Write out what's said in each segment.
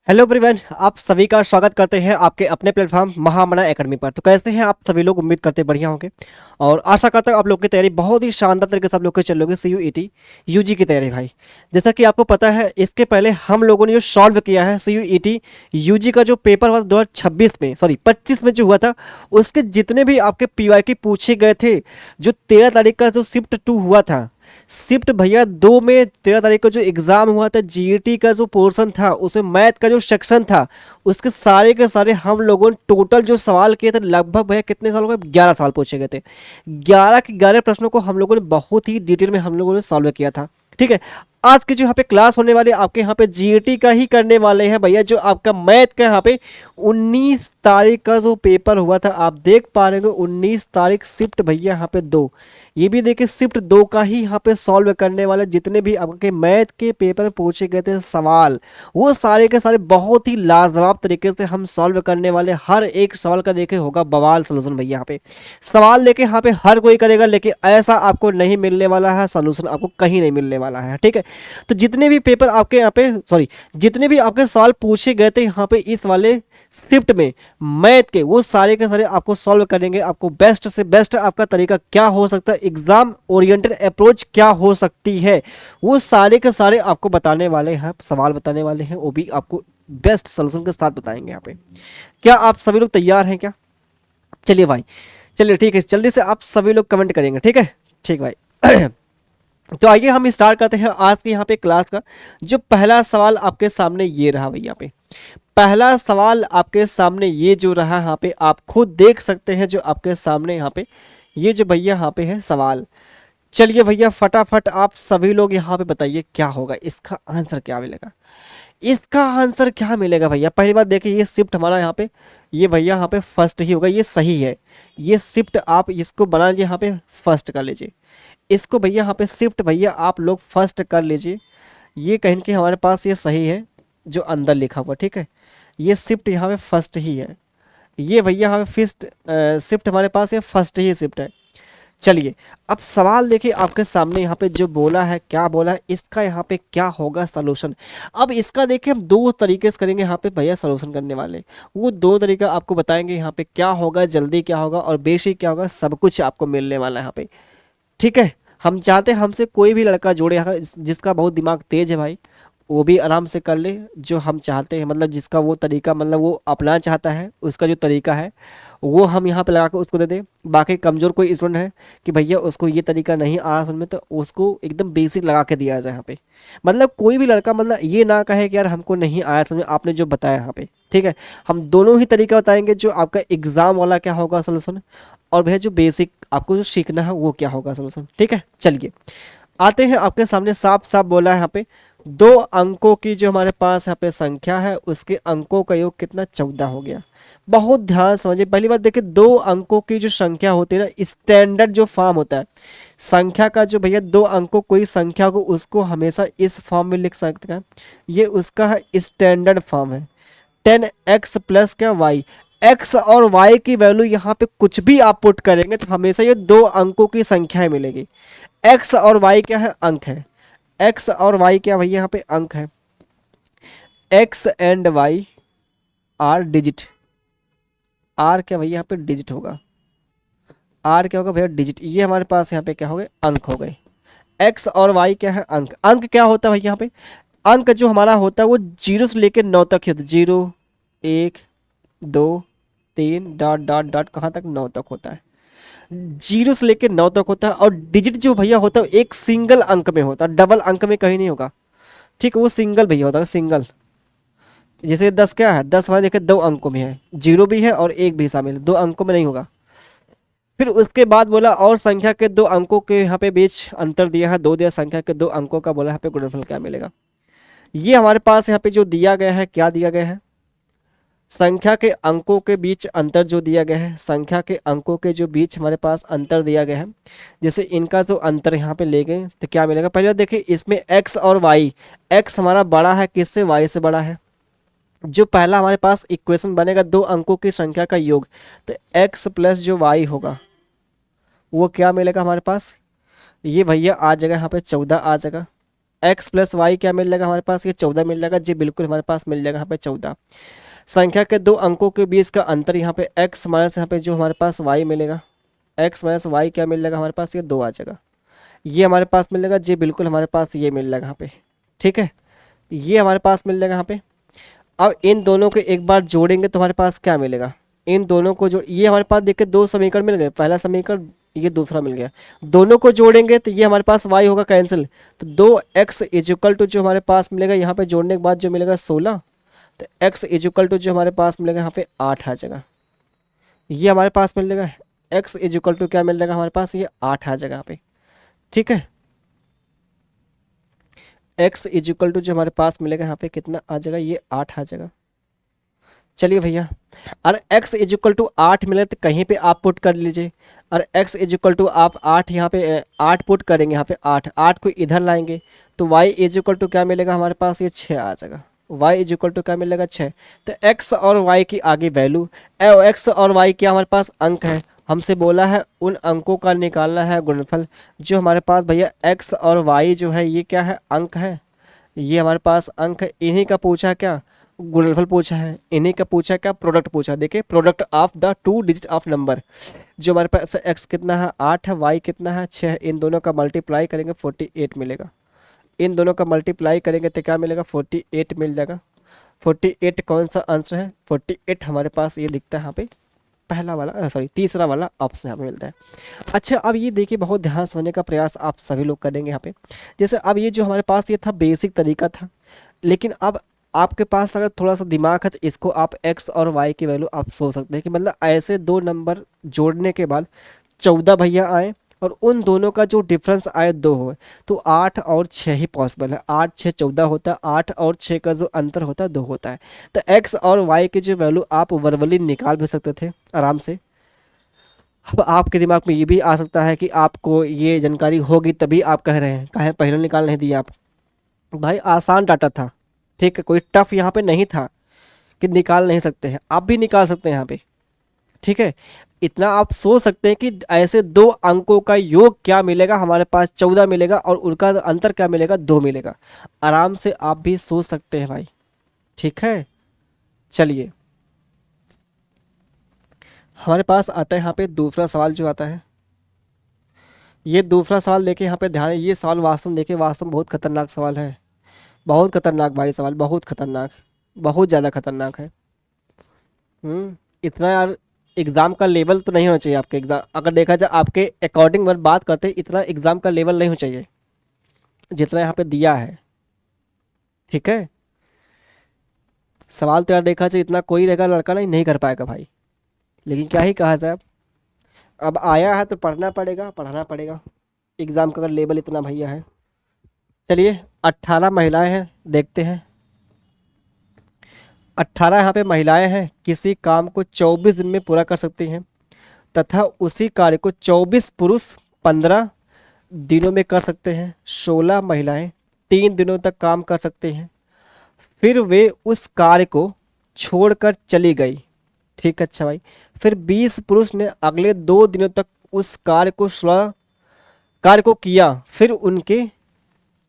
Hello everyone, आप सभी का स्वागत करते हैं आपके अपने प्लेटफॉर्म महामना एकेडमी पर। तो कैसे हैं आप सभी लोग? उम्मीद करते बढ़िया होंगे और आशा करता हूँ आप लोग की तैयारी बहुत ही शानदार तरीके से आप लोग के चल रही सी यू ई टी यूजी की तैयारी भाई। जैसा कि आपको पता है, इसके पहले हम लोगों ने जो सॉल्व किया है सी यू ई टी यूजी का जो पेपर हुआ 2026 में, सॉरी 25 में जो हुआ था, उसके जितने भी आपके पी वाई के पूछे गए थे, जो 13 तारीख का जो शिफ्ट 2 हुआ था, शिफ्ट भैया 2 में 13 तारीख को जो एग्जाम हुआ था, जीईटी का जो पोर्शन था, उसमें मैथ का जो सेक्शन था, उसके सारे के सारे हम लोगों ने टोटल जो सवाल किए थे, लगभग भैया कितने सालों के 11 सवाल पूछे गए थे। 11 के 11 प्रश्नों को हम लोगों ने बहुत ही डिटेल में हम लोगों ने सॉल्व किया था। ठीक है, आज की जो यहाँ पे क्लास होने वाली है, आपके यहाँ पे जीईटी का ही करने वाले हैं भैया। जो आपका मैथ का यहाँ पे 19 तारीख का जो पेपर हुआ था, आप देख पा रहे हो 19 तारीख शिफ्ट भैया यहाँ पे 2, ये भी देखिए शिफ्ट 2 का ही यहाँ पे सॉल्व करने वाले जितने भी आपके मैथ के पेपर में पूछे गए थे सवाल, वो सारे के सारे बहुत ही लाजवाब तरीके से हम सॉल्व करने वाले। हर एक सवाल का देखे होगा बवाल सोल्यूशन भैया। यहाँ पे सवाल लेके यहाँ पे हर कोई करेगा, लेकिन ऐसा आपको नहीं मिलने वाला है, सोल्यूशन आपको कहीं नहीं मिलने वाला है। ठीक है, तो जितने भी पेपर आपके यहाँ पे, सॉरी, जितने भी आपके सवाल पूछे गए थे यहाँ पे इस वाले शिफ्ट में मैथ के, वो सारे के सारे आपको सॉल्व करेंगे। आपको बेस्ट से बेस्ट आपका तरीका क्या हो सकता है, एग्जाम ओरिएंटेड अप्रोच क्या हो सकती है, वो सारे के सारे आपको बताने वाले हैं, सवाल बताने वाले हैं, वो भी आपको बेस्ट सोल्यूशन के साथ बताएंगे यहाँ पे। क्या आप सभी लोग तैयार हैं क्या? चलिए भाई, चलिए ठीक है, जल्दी से आप सभी लोग कमेंट करेंगे। ठीक है, ठीक भाई। तो आइए हम स्टार्ट करते हैं आज के यहाँ पे क्लास का। जो पहला सवाल आपके सामने ये रहा भैया। पे पहला सवाल आपके सामने ये जो रहा, यहाँ पे आप खुद देख सकते हैं जो आपके सामने यहाँ पे ये जो भैया यहाँ पे है सवाल। चलिए भैया फटाफट आप सभी लोग यहाँ पे बताइए क्या होगा, इसका आंसर क्या मिलेगा। इसका आंसर क्या मिलेगा भैया? पहली बात देखिए, ये शिफ्ट हमारा यहाँ पे, ये भैया यहाँ पे फर्स्ट ही होगा, ये सही है। ये शिफ्ट आप इसको बना लीजिए, यहाँ पे फर्स्ट कर लीजिए इसको भैया। यहाँ पे शिफ्ट भैया आप लोग फर्स्ट कर लीजिए। ये कहीं के हमारे पास ये सही है जो अंदर लिखा हुआ। ठीक है, ये शिफ्ट यहाँ पे फर्स्ट ही है। ये भैया यहाँ पे फिस्ट शिफ्ट हमारे पास ये फर्स्ट ही शिफ्ट है। चलिए अब सवाल देखिए आपके सामने यहाँ पे जो बोला है, क्या बोला है, इसका यहाँ पे क्या होगा सलूशन। अब इसका देखिए हम दो तरीके से करेंगे यहाँ पे भैया सलूशन करने वाले। वो दो तरीका आपको बताएंगे यहाँ पे क्या होगा, जल्दी क्या होगा और बेसिक क्या होगा, सब कुछ आपको मिलने वाला है यहाँ पे। ठीक है, हम चाहते हैं हमसे कोई भी लड़का जोड़े यहाँ, जिसका बहुत दिमाग तेज है भाई, वो भी आराम से कर ले जो हम चाहते हैं, मतलब जिसका वो तरीका, मतलब वो अपना चाहता है, उसका जो तरीका है वो हम यहाँ पे लगा के उसको दे दें। बाकी कमज़ोर कोई स्टूडेंट है कि भैया उसको ये तरीका नहीं आ रहा समझ में, तो उसको एकदम बेसिक लगा के दिया जाए यहाँ पे। मतलब कोई भी लड़का मतलब ये ना कहे कि यार हमको नहीं आया समझ, आपने जो बताया यहाँ पे। ठीक है, हम दोनों ही तरीका बताएंगे, जो आपका एग्ज़ाम वाला क्या होगा सोल्यूशन, और भैया जो बेसिक आपको जो सीखना है वो क्या होगा सोल्यूशन। ठीक है, चलिए आते हैं आपके सामने। साफ साफ बोला है यहाँ पे, 2 अंकों की जो हमारे पास यहाँ पे संख्या है, उसके अंकों का योग कितना, 14 हो गया। बहुत ध्यान समझिए, पहली बात देखिए, 2 अंकों की जो संख्या होती है ना, स्टैंडर्ड जो फॉर्म होता है संख्या का, जो भैया 2 अंकों कोई संख्या को, उसको हमेशा इस फॉर्म में लिख सकते हैं। ये उसका है स्टैंडर्ड फॉर्म है, 10x प्लस क्या y। x और y की वैल्यू यहाँ पे कुछ भी आप पुट करेंगे तो हमेशा ये 2 अंकों की संख्याएं मिलेगी। x और y क्या है, अंक है। x और y क्या भैया यहाँ पे अंक है। x and y are digit, r क्या भैया यहाँ पे डिजिट होगा, r क्या होगा भैया डिजिट। ये हमारे पास यहाँ पे क्या हो गए, अंक हो गए। x और y क्या है, अंक। अंक क्या होता है भैया यहाँ पे, अंक जो हमारा होता है वो 0 से लेकर 9 तक ही होता है। 0 1 2 3 डॉट डॉट डॉट कहाँ तक, 9 तक होता है। 0 से लेकर 9 तक होता है। और डिजिट जो भैया होता है एक सिंगल अंक में होता है, डबल अंक में कहीं नहीं होगा। ठीक है, वो सिंगल भैया होता है, सिंगल। जैसे 10 क्या है, 10 हमारे देखे 2 अंकों में है, 0 भी है और 1 भी शामिल है, 2 अंकों में नहीं होगा। फिर उसके बाद बोला और संख्या के 2 अंकों के यहाँ पे बीच अंतर दिया है, 2 दिया, संख्या के 2 अंकों का बोला यहाँ पे गुणनफल क्या मिलेगा। ये हमारे पास यहाँ पे जो दिया गया है, क्या दिया गया है, संख्या के अंकों के बीच अंतर जो दिया गया है, संख्या के अंकों के जो बीच हमारे पास अंतर दिया गया है, जैसे इनका जो अंतर यहाँ पे ले गए तो क्या मिलेगा। पहले देखिए इसमें x और y, x हमारा बड़ा है किससे, y से बड़ा है। जो पहला हमारे पास इक्वेशन बनेगा 2 अंकों की संख्या का योग, तो x प्लस जो y होगा वो क्या मिलेगा हमारे पास, ये भैया आ जाएगा यहाँ पे 14 आ जाएगा। x प्लस वाई क्या मिल जाएगा हमारे पास, ये 14 मिल जाएगा जी, बिल्कुल हमारे पास मिल जाएगा यहाँ पे 14। संख्या के दो अंकों के बीच का अंतर यहाँ पे x माइनस यहाँ पे जो हमारे पास y मिलेगा, x माइनस वाई क्या मिल जाएगा हमारे पास, ये 2 आ जाएगा। ये हमारे पास मिल जाएगा जी, बिल्कुल हमारे पास ये मिल जाएगा यहाँ पे, ठीक है, ये हमारे पास मिल जाएगा यहाँ पे। अब इन दोनों को एक बार जोड़ेंगे तो हमारे पास क्या मिलेगा, इन दोनों को जो ये हमारे पास देखिए दो समीकरण मिल गए, पहला समीकरण ये दूसरा मिल गया, दोनों को जोड़ेंगे तो ये हमारे पास y होगा कैंसिल, तो 2x इज इक्वल टू जो हमारे पास मिलेगा यहाँ पे जोड़ने के बाद जो मिलेगा 16, तो x इज इक्वल टू जो हमारे पास मिलेगा यहाँ पे 8 आ जाएगा। ये हमारे पास मिल जाएगा x इज इक्वल टू क्या मिल जाएगा हमारे पास, ये 8 आ जाएगा यहाँ पे, ठीक है। x इज इक्वल टू जो हमारे पास मिलेगा यहाँ पे कितना आ जाएगा, ये 8 आ जाएगा। चलिए भैया, और x इज इक्वल टू 8 मिले तो कहीं पे आप पुट कर लीजिए, और x इज इक्वल टू आप 8 यहाँ पे 8 पुट करेंगे, यहाँ पे 8 को इधर लाएंगे तो y इज इक्वल टू क्या मिलेगा हमारे पास, ये 6 आ जाएगा। y इज इक्वल टू क्या मिलेगा 6, तो x और y की आगे वैल्यू, x और y क्या हमारे पास अंक है, हमसे बोला है उन अंकों का निकालना है गुणनफल, जो हमारे पास भैया x और y जो है ये क्या है, अंक है, ये हमारे पास अंक है, इन्हीं का पूछा क्या गुणनफल पूछा है, इन्हीं का पूछा क्या प्रोडक्ट पूछा। देखिए product of the 2 digit of number, जो हमारे पास x कितना है 8 है, y कितना है 6 है, इन दोनों का मल्टीप्लाई करेंगे 48 मिलेगा, इन दोनों का मल्टीप्लाई करेंगे तो क्या मिलेगा 48 मिल जाएगा। 48 कौन सा आंसर है, 48 हमारे पास ये दिखता है यहाँ पे, पहला वाला सॉरी तीसरा वाला ऑप्शन यहाँ पे मिलता है। अच्छा अब ये देखिए बहुत ध्यान समझने का प्रयास आप सभी लोग करेंगे यहाँ पे, जैसे अब ये जो हमारे पास ये था बेसिक तरीका था, लेकिन अब आपके पास अगर थोड़ा सा दिमाग है तो इसको आप x और y की वैल्यू आप सोच सकते हैं कि मतलब ऐसे दो नंबर जोड़ने के बाद 14 भैया आए और उन दोनों का जो डिफरेंस आए 2 हो, तो 8 और 6 ही पॉसिबल है, 8 6 14 होता है, 8 और 6 का जो अंतर होता है 2 होता है, तो x और y की जो वैल्यू आप वर्बली निकाल भी सकते थे आराम से। अब आपके दिमाग में ये भी आ सकता है कि आपको ये जानकारी होगी तभी आप कह रहे हैं, कहें पहले निकाल नहीं दिया आप, भाई आसान डाटा था, ठीक है, कोई टफ यहाँ पे नहीं था कि निकाल नहीं सकते हैं, आप भी निकाल सकते हैं यहाँ पे, ठीक है। इतना आप सोच सकते हैं कि ऐसे दो अंकों का योग क्या मिलेगा हमारे पास 14 मिलेगा और उनका अंतर क्या मिलेगा 2 मिलेगा, आराम से आप भी सोच सकते हैं भाई, ठीक है। चलिए हमारे पास आता है यहाँ पे दूसरा सवाल जो आता है, ये दूसरा सवाल देखे यहाँ पे ध्यान, ये सवाल वास्तव में देखे वास्तव में बहुत खतरनाक सवाल है, बहुत खतरनाक भाई सवाल, बहुत खतरनाक, बहुत ज़्यादा खतरनाक है। इतना यार एग्ज़ाम का लेवल तो नहीं होना चाहिए आपके, एग्ज़ाम अगर देखा जाए आपके अकॉर्डिंग वर्ड बात करते इतना एग्ज़ाम का लेवल नहीं होना चाहिए जितना यहाँ पे दिया है, ठीक है। सवाल तो यार देखा जाए इतना कोई रहेगा लड़का नहीं कर पाएगा भाई, लेकिन क्या ही कहा जाए, अब आया है तो पढ़ना पड़ेगा, पढ़ना पड़ेगा, एग्ज़ाम का अगर लेवल इतना भैया है। चलिए 18 महिलाएं हैं, देखते हैं 18 यहाँ पे महिलाएं हैं, किसी काम को 24 दिन में पूरा कर सकती हैं तथा उसी कार्य को 24 पुरुष 15 दिनों में कर सकते हैं। 16 महिलाएं 3 दिनों तक काम कर सकते हैं, फिर वे उस कार्य को छोड़कर चली गई, ठीक है अच्छा भाई। फिर 20 पुरुष ने अगले 2 दिनों तक उस कार्य को किया, फिर उनके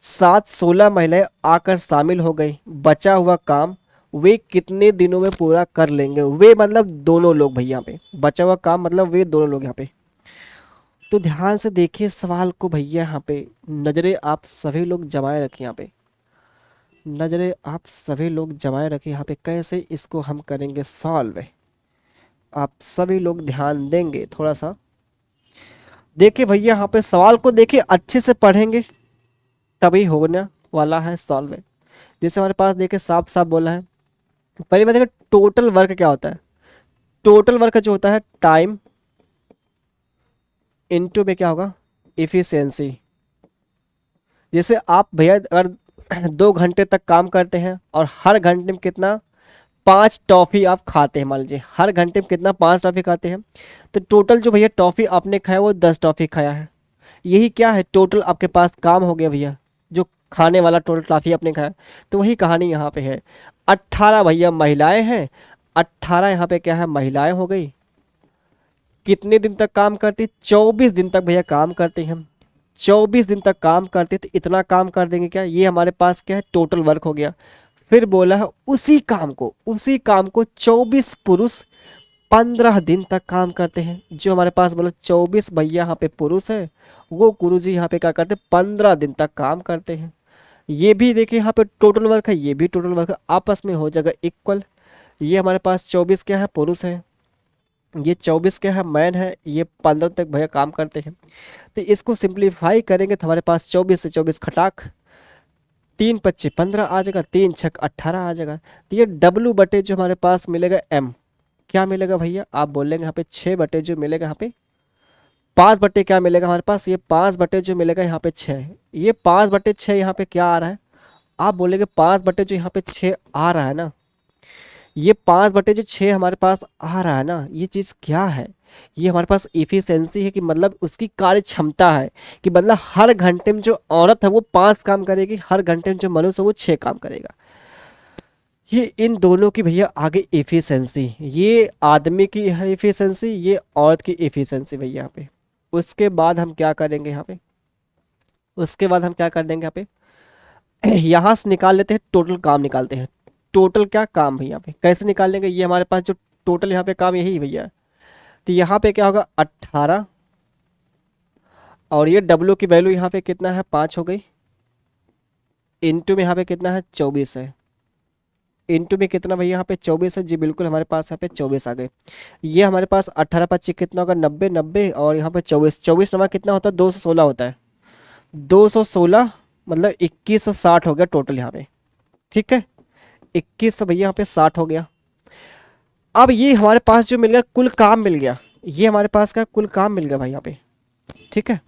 साथ 16 महिलाएं आकर शामिल हो गई, बचा हुआ काम वे कितने दिनों में पूरा कर लेंगे, वे मतलब दोनों लोग भैया यहाँ पे, बचा हुआ काम मतलब वे दोनों लोग यहाँ पे। तो ध्यान से देखिए सवाल को भैया, यहाँ पे नजरें आप सभी लोग जमाए रखें, यहाँ पे नजरें आप सभी लोग जमाए रखें, यहाँ पे कैसे इसको हम करेंगे सॉल्व, आप सभी लोग ध्यान देंगे थोड़ा सा। देखिए भैया यहाँ पे सवाल को देखिए अच्छे से पढ़ेंगे तभी होने वाला है सॉल्व। जैसे हमारे पास देखिए साफ साफ बोला है, पहले बात देखिए टोटल वर्क क्या होता है, टोटल वर्क जो होता है टाइम इनटू में क्या होगा इफिशियंसी। जैसे आप भैया अगर 2 घंटे तक काम करते हैं और हर घंटे में कितना 5 टॉफ़ी आप खाते हैं, मान लीजिए हर घंटे में कितना 5 टॉफ़ी खाते हैं, तो टोटल जो भैया टॉफ़ी आपने खाया वो 10 टॉफ़ी खाया है, यही क्या है टोटल आपके पास काम हो गया भैया, जो खाने वाला टोटल टॉफ़ी आपने खाया। तो वही कहानी यहाँ पे है, 18 भैया महिलाएं हैं, 18 यहाँ पे क्या है महिलाएं हो गई, कितने दिन तक काम करती 24 दिन तक भैया काम करती हैं, 24 दिन तक काम करते तो इतना काम कर देंगे क्या, ये हमारे पास क्या है टोटल वर्क हो गया। फिर बोला है उसी काम को 24 पुरुष 15 दिन तक काम करते हैं। जो हमारे पास बोला 24 भैया यहाँ पे पुरुष है, वो गुरुजी यहाँ पे क्या करते हैं 15 दिन तक काम करते हैं। ये भी देखिए यहाँ पे टोटल वर्क है, ये भी टोटल वर्क है, आपस में हो जाएगा इक्वल। ये हमारे पास 24 क्या है पुरुष है, ये 24 क्या है मैन है, ये 15 तक भैया काम करते हैं। तो इसको सिंप्लीफाई करेंगे तो हमारे पास 24 से 24 खटाक 3 × 25 = 15 आ जाएगा, 3 × 6 = 18 आ जाएगा। तो ये W बटे जो हमारे पास मिलेगा M, क्या मिलेगा भैया, आप बोलेंगे यहाँ पे 6 बटे जो मिलेगा यहाँ पे 5 बटे क्या मिलेगा हमारे पास, ये 5 बटे जो मिलेगा यहाँ पे 6, ये 5 बटे 6 यहाँ पे क्या आ रहा है, आप बोलेंगे 5 बटे जो यहाँ पे 6 आ रहा है ना, ये 5 बटे जो 6 हमारे पास आ रहा है ना, ये चीज़ क्या है, ये हमारे पास इफिशियंसी है कि मतलब उसकी कार्य क्षमता है, कि मतलब हर घंटे में जो औरत है वो 5 काम करेगी, हर घंटे में जो मनुष्य है वो 6 काम करेगा। ये इन दोनों की भैया आगे एफिशिएंसी, ये आदमी की है एफिशिएंसी, ये औरत की एफिशिएंसी भैया यहाँ पे। उसके बाद हम क्या करेंगे यहाँ पे, उसके बाद हम क्या कर देंगे यहाँ पे यहाँ से निकाल लेते हैं टोटल काम निकालते हैं। टोटल क्या काम भैया यहाँ पे कैसे निकाल लेंगे, ये हमारे पास जो टोटल यहाँ पे काम यही भैया है। तो यहाँ पे क्या होगा 18, और ये W की वैल्यू यहाँ पे कितना है 5 हो गई, इंटू में यहाँ पे कितना है 24 है, इंटू में कितना भैया यहाँ पे 24 है जी, बिल्कुल हमारे पास यहाँ पे 24 आ गए। ये हमारे पास 18 × 25 कितना होगा 90, 90 और यहाँ पे 24, 24 नंबर कितना होता है 216 होता है, 216 मतलब 2160 हो गया टोटल यहाँ पे, ठीक है 21 भैया यहाँ पे 60 हो गया। अब ये हमारे पास जो मिल गया कुल काम मिल गया, ये हमारे पास का कुल काम मिल गया भाई यहाँ पे, ठीक है।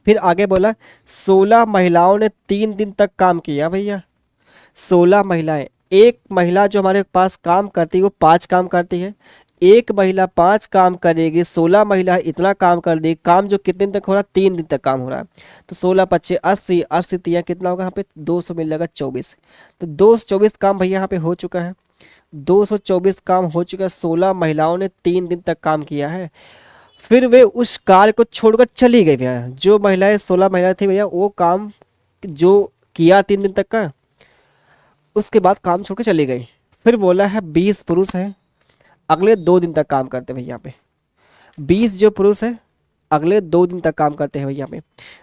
फिर आगे बोला 16 महिलाओं ने 3 दिन तक काम किया भैया, 16 महिलाएं, एक महिला जो हमारे पास काम करती है वो 5 काम करती है, एक महिला 5 काम करेगी, 16 महिला इतना काम कर देगी, काम जो कितने दिन तक हो रहा है 3 दिन तक काम हो रहा है। तो 16 × 25 = 80, 80 तिया कितना होगा यहाँ पे 200 मिल जाएगा 24, तो 224 काम भैया यहाँ पे हो चुका है, 224 काम हो चुका है, 16 महिलाओं ने 3 दिन तक काम किया है। फिर वे उस कार्य को छोड़कर चली गई भैया, जो महिलाएं 16 महिलाएं थी भैया वो काम जो किया 3 दिन तक का, उसके बाद काम छोड़ के चली गई। फिर बोला है 20 पुरुष हैं अगले 2 दिन तक काम करते भैया यहाँ पे, 20 जो पुरुष है अगले 2 दिन तक काम करते हैं भैया पे।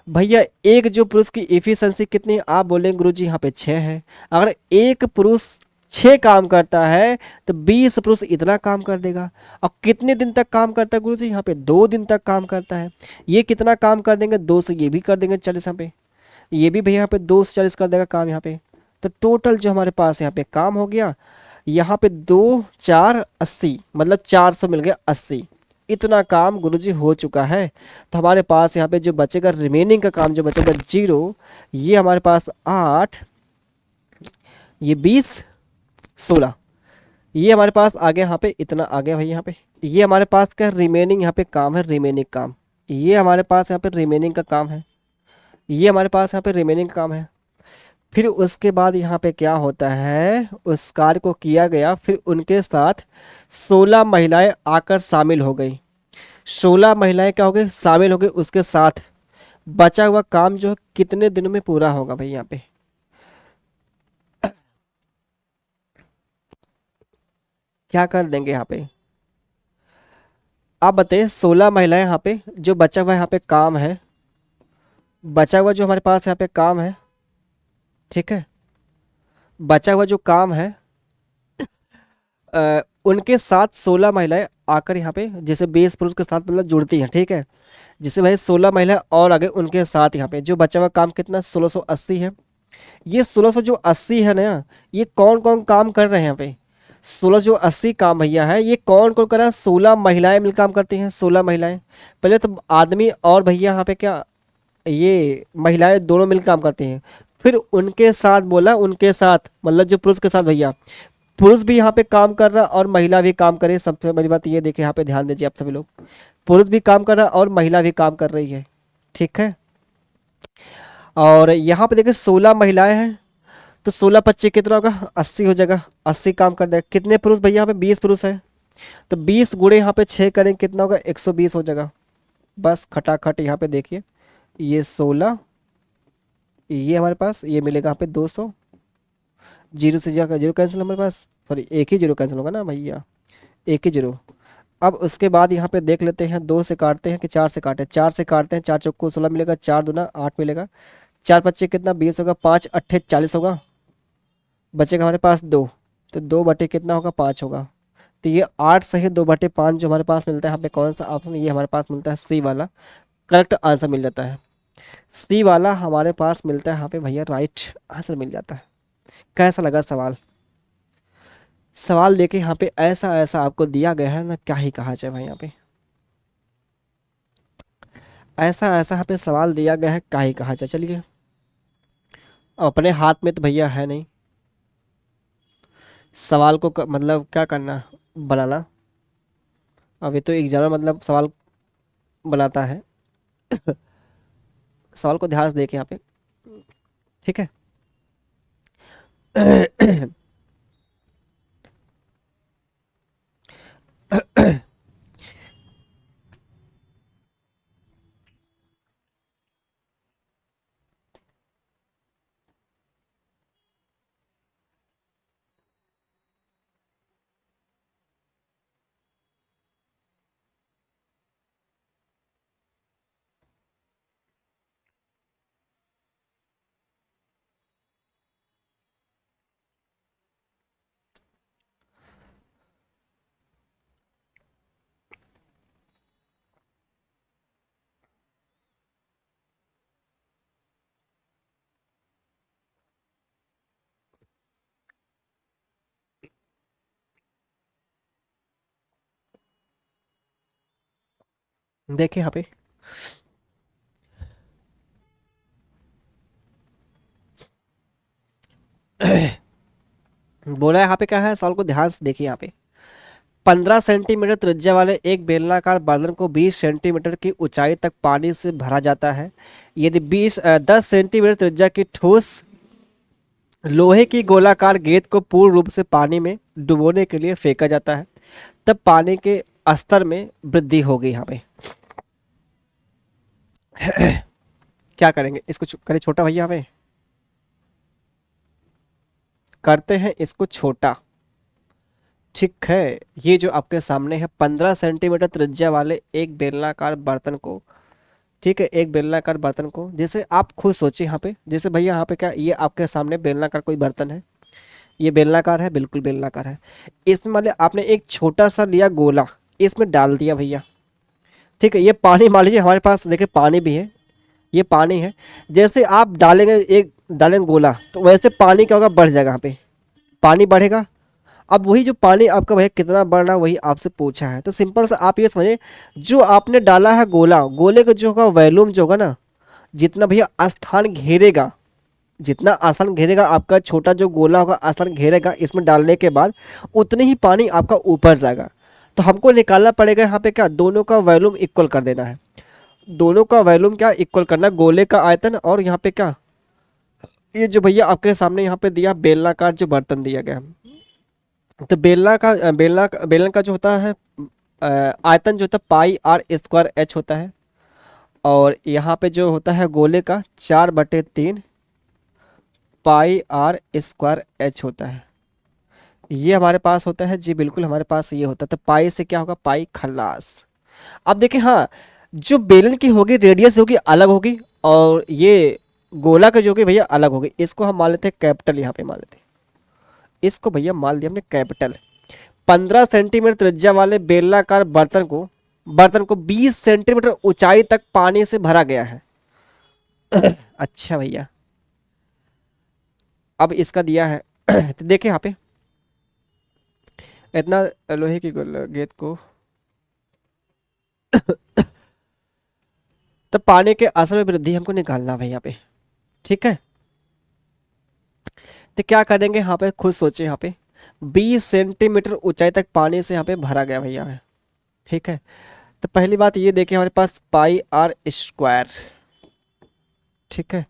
भैया एक जो पुरुष की एफिशिएंसी कितनी है, आप बोलेंगे गुरुजी यहाँ पे 6 है, अगर एक पुरुष 6 काम करता है तो 20 पुरुष इतना काम कर देगा। और कितने दिन तक काम करता है गुरुजी, यहाँ पे 2 दिन तक काम करता है। ये कितना काम कर देंगे 2 से ये भी कर देंगे 40 यहाँ पे, ये भी भैया यहाँ पे 2 से 40 कर देगा काम यहाँ पे। तो टोटल जो हमारे पास यहाँ पे काम हो गया यहाँ पे 2 4 80 मतलब 400 मिल गया 80, इतना काम गुरुजी हो चुका है। तो हमारे पास यहाँ पे जो बचेगा रिमेनिंग का काम जो बचेगा 0, ये हमारे पास 8, ये 20 16, ये हमारे पास आ गया यहाँ पे इतना आ गया भाई यहाँ पे। ये हमारे पास क्या रिमेनिंग यहाँ पे काम है, रिमेनिंग काम, ये हमारे पास यहाँ पे रिमेनिंग का काम है, ये हमारे पास यहाँ पे रिमेनिंग का काम है। फिर उसके बाद यहाँ पे क्या होता है, उस कार्य को किया गया, फिर उनके साथ 16 महिलाएं आकर शामिल हो गई, 16 महिलाएं क्या हो गई शामिल हो गई, उसके साथ बचा हुआ काम जो है कितने दिनों में पूरा होगा भाई यहाँ पे, क्या कर देंगे यहाँ पे आप बताइए। 16 महिलाएं यहाँ पे जो बचा हुआ यहाँ पे काम है, बचा हुआ जो हमारे पास यहाँ पे काम है, ठीक है, बचा हुआ जो काम है उनके साथ 16 महिलाएं आकर यहाँ पे जैसे 20 पुरुष के साथ मतलब जुड़ती हैं, ठीक है, जैसे भाई 16 महिलाएं और आगे उनके साथ यहाँ पे जो बचा हुआ काम कितना 1680 है। ये 1680 है ना, ये कौन कौन काम कर रहे हैं यहाँ पे, 1680 काम भैया है, ये कौन कौन कर रहा है 16 महिलाएं मिल काम करती हैं, 16 महिलाएं। पहले तो आदमी और भैया यहाँ पे क्या ये महिलाएं दोनों मिल काम करती हैं। फिर उनके साथ बोला, उनके साथ मतलब जो पुरुष के साथ भैया, पुरुष भी यहाँ पे काम कर रहा और महिला भी काम करे। सबसे बड़ी बात ये देखिए यहाँ पे ध्यान दीजिए आप सभी लोग, पुरुष भी काम कर रहा और महिला भी काम कर रही है, ठीक है। और यहाँ पे देखिए 16 महिलाएं हैं तो 16 × 25 कितना होगा 80 हो जाएगा, 80 काम कर देगा। कितने पुरुष भैया यहाँ पे 20 पुरुष हैं तो 20 गुणे यहाँ पे 6 करेंगे कितना होगा 120 हो जाएगा। बस खटाखट यहाँ पे देखिए ये 16, ये हमारे पास ये मिलेगा यहाँ पे 200, जीरो से जाकर जीरो कैंसिल हमारे पास, सॉरी एक ही जीरो कैंसिल होगा ना भैया, एक ही जीरो। अब उसके बाद यहाँ पे देख लेते हैं, 2 से काटते हैं कि 4 से काटे, 4 से काटते हैं, 4 चौको 16 मिलेगा, 4 दूना 8 मिलेगा, 4 पच्चे कितना 20 होगा, 5 अट्ठे 40 होगा, बचेगा हमारे पास 2, तो 2 बटे कितना होगा 5 होगा। तो ये 8 सही 2 बटे 5 जो हमारे पास मिलता है यहाँ पे कौन सा ऑप्शन, ये हमारे पास मिलता है सी वाला, करेक्ट आंसर मिल जाता है। सी वाला हमारे पास मिलता है यहाँ पे भैया, राइट आंसर मिल जाता है। कैसा लगा सवाल? सवाल देखिए यहाँ पे ऐसा ऐसा आपको दिया गया है ना, क्या ही कहा जाए भाई, यहाँ पे ऐसा ऐसा यहाँ पे सवाल दिया गया है, क्या ही कहा जाए। चलिए, अपने हाथ में तो भैया है नहीं सवाल को मतलब क्या करना, बनाना। अभी तो एग्जाम में मतलब सवाल बनाता है। सवाल को ध्यान से देखें यहाँ पे, ठीक है। देखिए यहाँ पे बोला है यहाँ पे क्या है, सवाल को ध्यान से देखिए यहाँ पे। 15 सेंटीमीटर त्रिज्या वाले एक बेलनाकार बर्तन को 20 सेंटीमीटर की ऊंचाई तक पानी से भरा जाता है। यदि 10 सेंटीमीटर त्रिज्या की ठोस लोहे की गोलाकार गेंद को पूर्ण रूप से पानी में डुबोने के लिए फेंका जाता है, तब पानी के स्तर में वृद्धि होगी। यहाँ पे क्या करेंगे, इसको करें छोटा भैया, यहाँ पे करते हैं इसको छोटा, ठीक है। ये जो आपके सामने है 15 सेंटीमीटर त्रिज्या वाले एक बेलनाकार बर्तन को, ठीक है, एक बेलनाकार बर्तन को, जैसे आप खुद सोचिए यहाँ पे, जैसे भैया यहाँ पे क्या, ये आपके सामने बेलनाकार कोई बर्तन है, ये बेलनाकार है, बिल्कुल बेलनाकार है। इसमें मान लिया आपने एक छोटा सा लिया गोला, इसमें डाल दिया भैया, ठीक है। ये पानी मान लीजिए हमारे पास, देखिए पानी भी है, ये पानी है। जैसे आप डालेंगे एक डालेंगे गोला, तो वैसे पानी क्या होगा, बढ़ जाएगा, यहाँ पे पानी बढ़ेगा। अब वही जो पानी आपका भैया कितना बढ़ रहा है वही आपसे पूछा है, तो सिंपल सा आप ये समझिए, जो आपने डाला है गोला, गोले का जो होगा वॉल्यूम जो होगा ना, जितना भैया स्थान घेरेगा, जितना आसान घेरेगा आपका छोटा जो गोला होगा, आसान घेरेगा इसमें डालने के बाद, उतने ही पानी आपका ऊपर जाएगा। तो हमको निकालना पड़ेगा यहाँ पे क्या, दोनों का वॉल्यूम इक्वल कर देना है। दोनों का वॉल्यूम क्या इक्वल करना, गोले का आयतन और यहाँ पे क्या, ये जो भैया आपके सामने यहाँ पे दिया बेलनाकार जो बर्तन दिया गया, तो बेलना का जो होता है आयतन जो होता है पाई आर स्क्वायर एच होता है, और यहाँ पे जो होता है गोले का 4/3 पाई आर स्क्वायर एच होता है। ये हमारे पास होता है जी, बिल्कुल हमारे पास ये होता है। तो पाई से क्या होगा, पाई खल्लास। अब देखिए, हाँ, जो बेलन की होगी रेडियस होगी अलग होगी, और ये गोला का जो होगी भैया अलग होगी। इसको हम मान लेते हैं कैपिटल, यहाँ पे मान लेते हैं इसको भैया, मान लिया हमने कैपिटल। 15 सेंटीमीटर त्रिज्या वाले बेलनाकार बर्तन को 20 सेंटीमीटर ऊंचाई तक पानी से भरा गया है। अच्छा भैया, अब इसका दिया है तो देखिए यहाँ पे, इतना लोहे की गेंद को तो पानी के असर में वृद्धि हमको निकालना है यहाँ पे, ठीक है। तो क्या करेंगे यहाँ पे, खुद सोचे, यहाँ पे 20 सेंटीमीटर ऊंचाई तक पानी से यहाँ पे भरा गया भैया है, ठीक है। तो पहली बात ये देखिए, हमारे पास पाई आर स्क्वायर, ठीक है।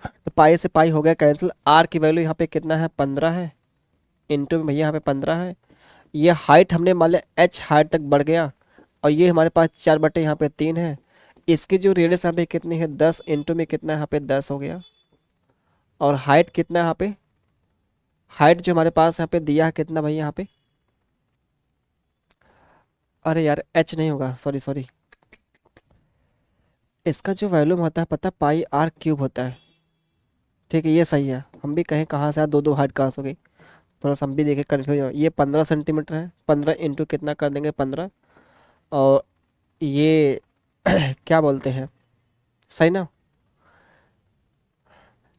तो पाई से पाई हो गया कैंसिल, आर की वैल्यू यहाँ पे कितना है 15 है, इंटू में भैया यहाँ पे 15 है। ये हाइट हमने मान लिया एच हाइट तक बढ़ गया, और ये हमारे पास 4/3 है, इसकी जो रेडियस यहाँ पे कितनी है 10 इंटू में कितना यहाँ पे 10 हो गया। और हाइट कितना है यहाँ पे, हाइट जो हमारे पास यहाँ पे दिया है कितना भाई यहाँ पे, अरे यार एच नहीं होगा, सॉरी सॉरी, इसका जो वॉल्यूम होता है पता पाई आर क्यूब होता है। ठीक है ये सही है, हम भी कहें कहाँ से दो दो हाइट कहाँ से हो गई, थोड़ा सा हम भी देखें कन्फ्यूज हो। ये 15 सेंटीमीटर है, 15 इंटू कितना कर देंगे 15, और ये क्या बोलते हैं, सही ना,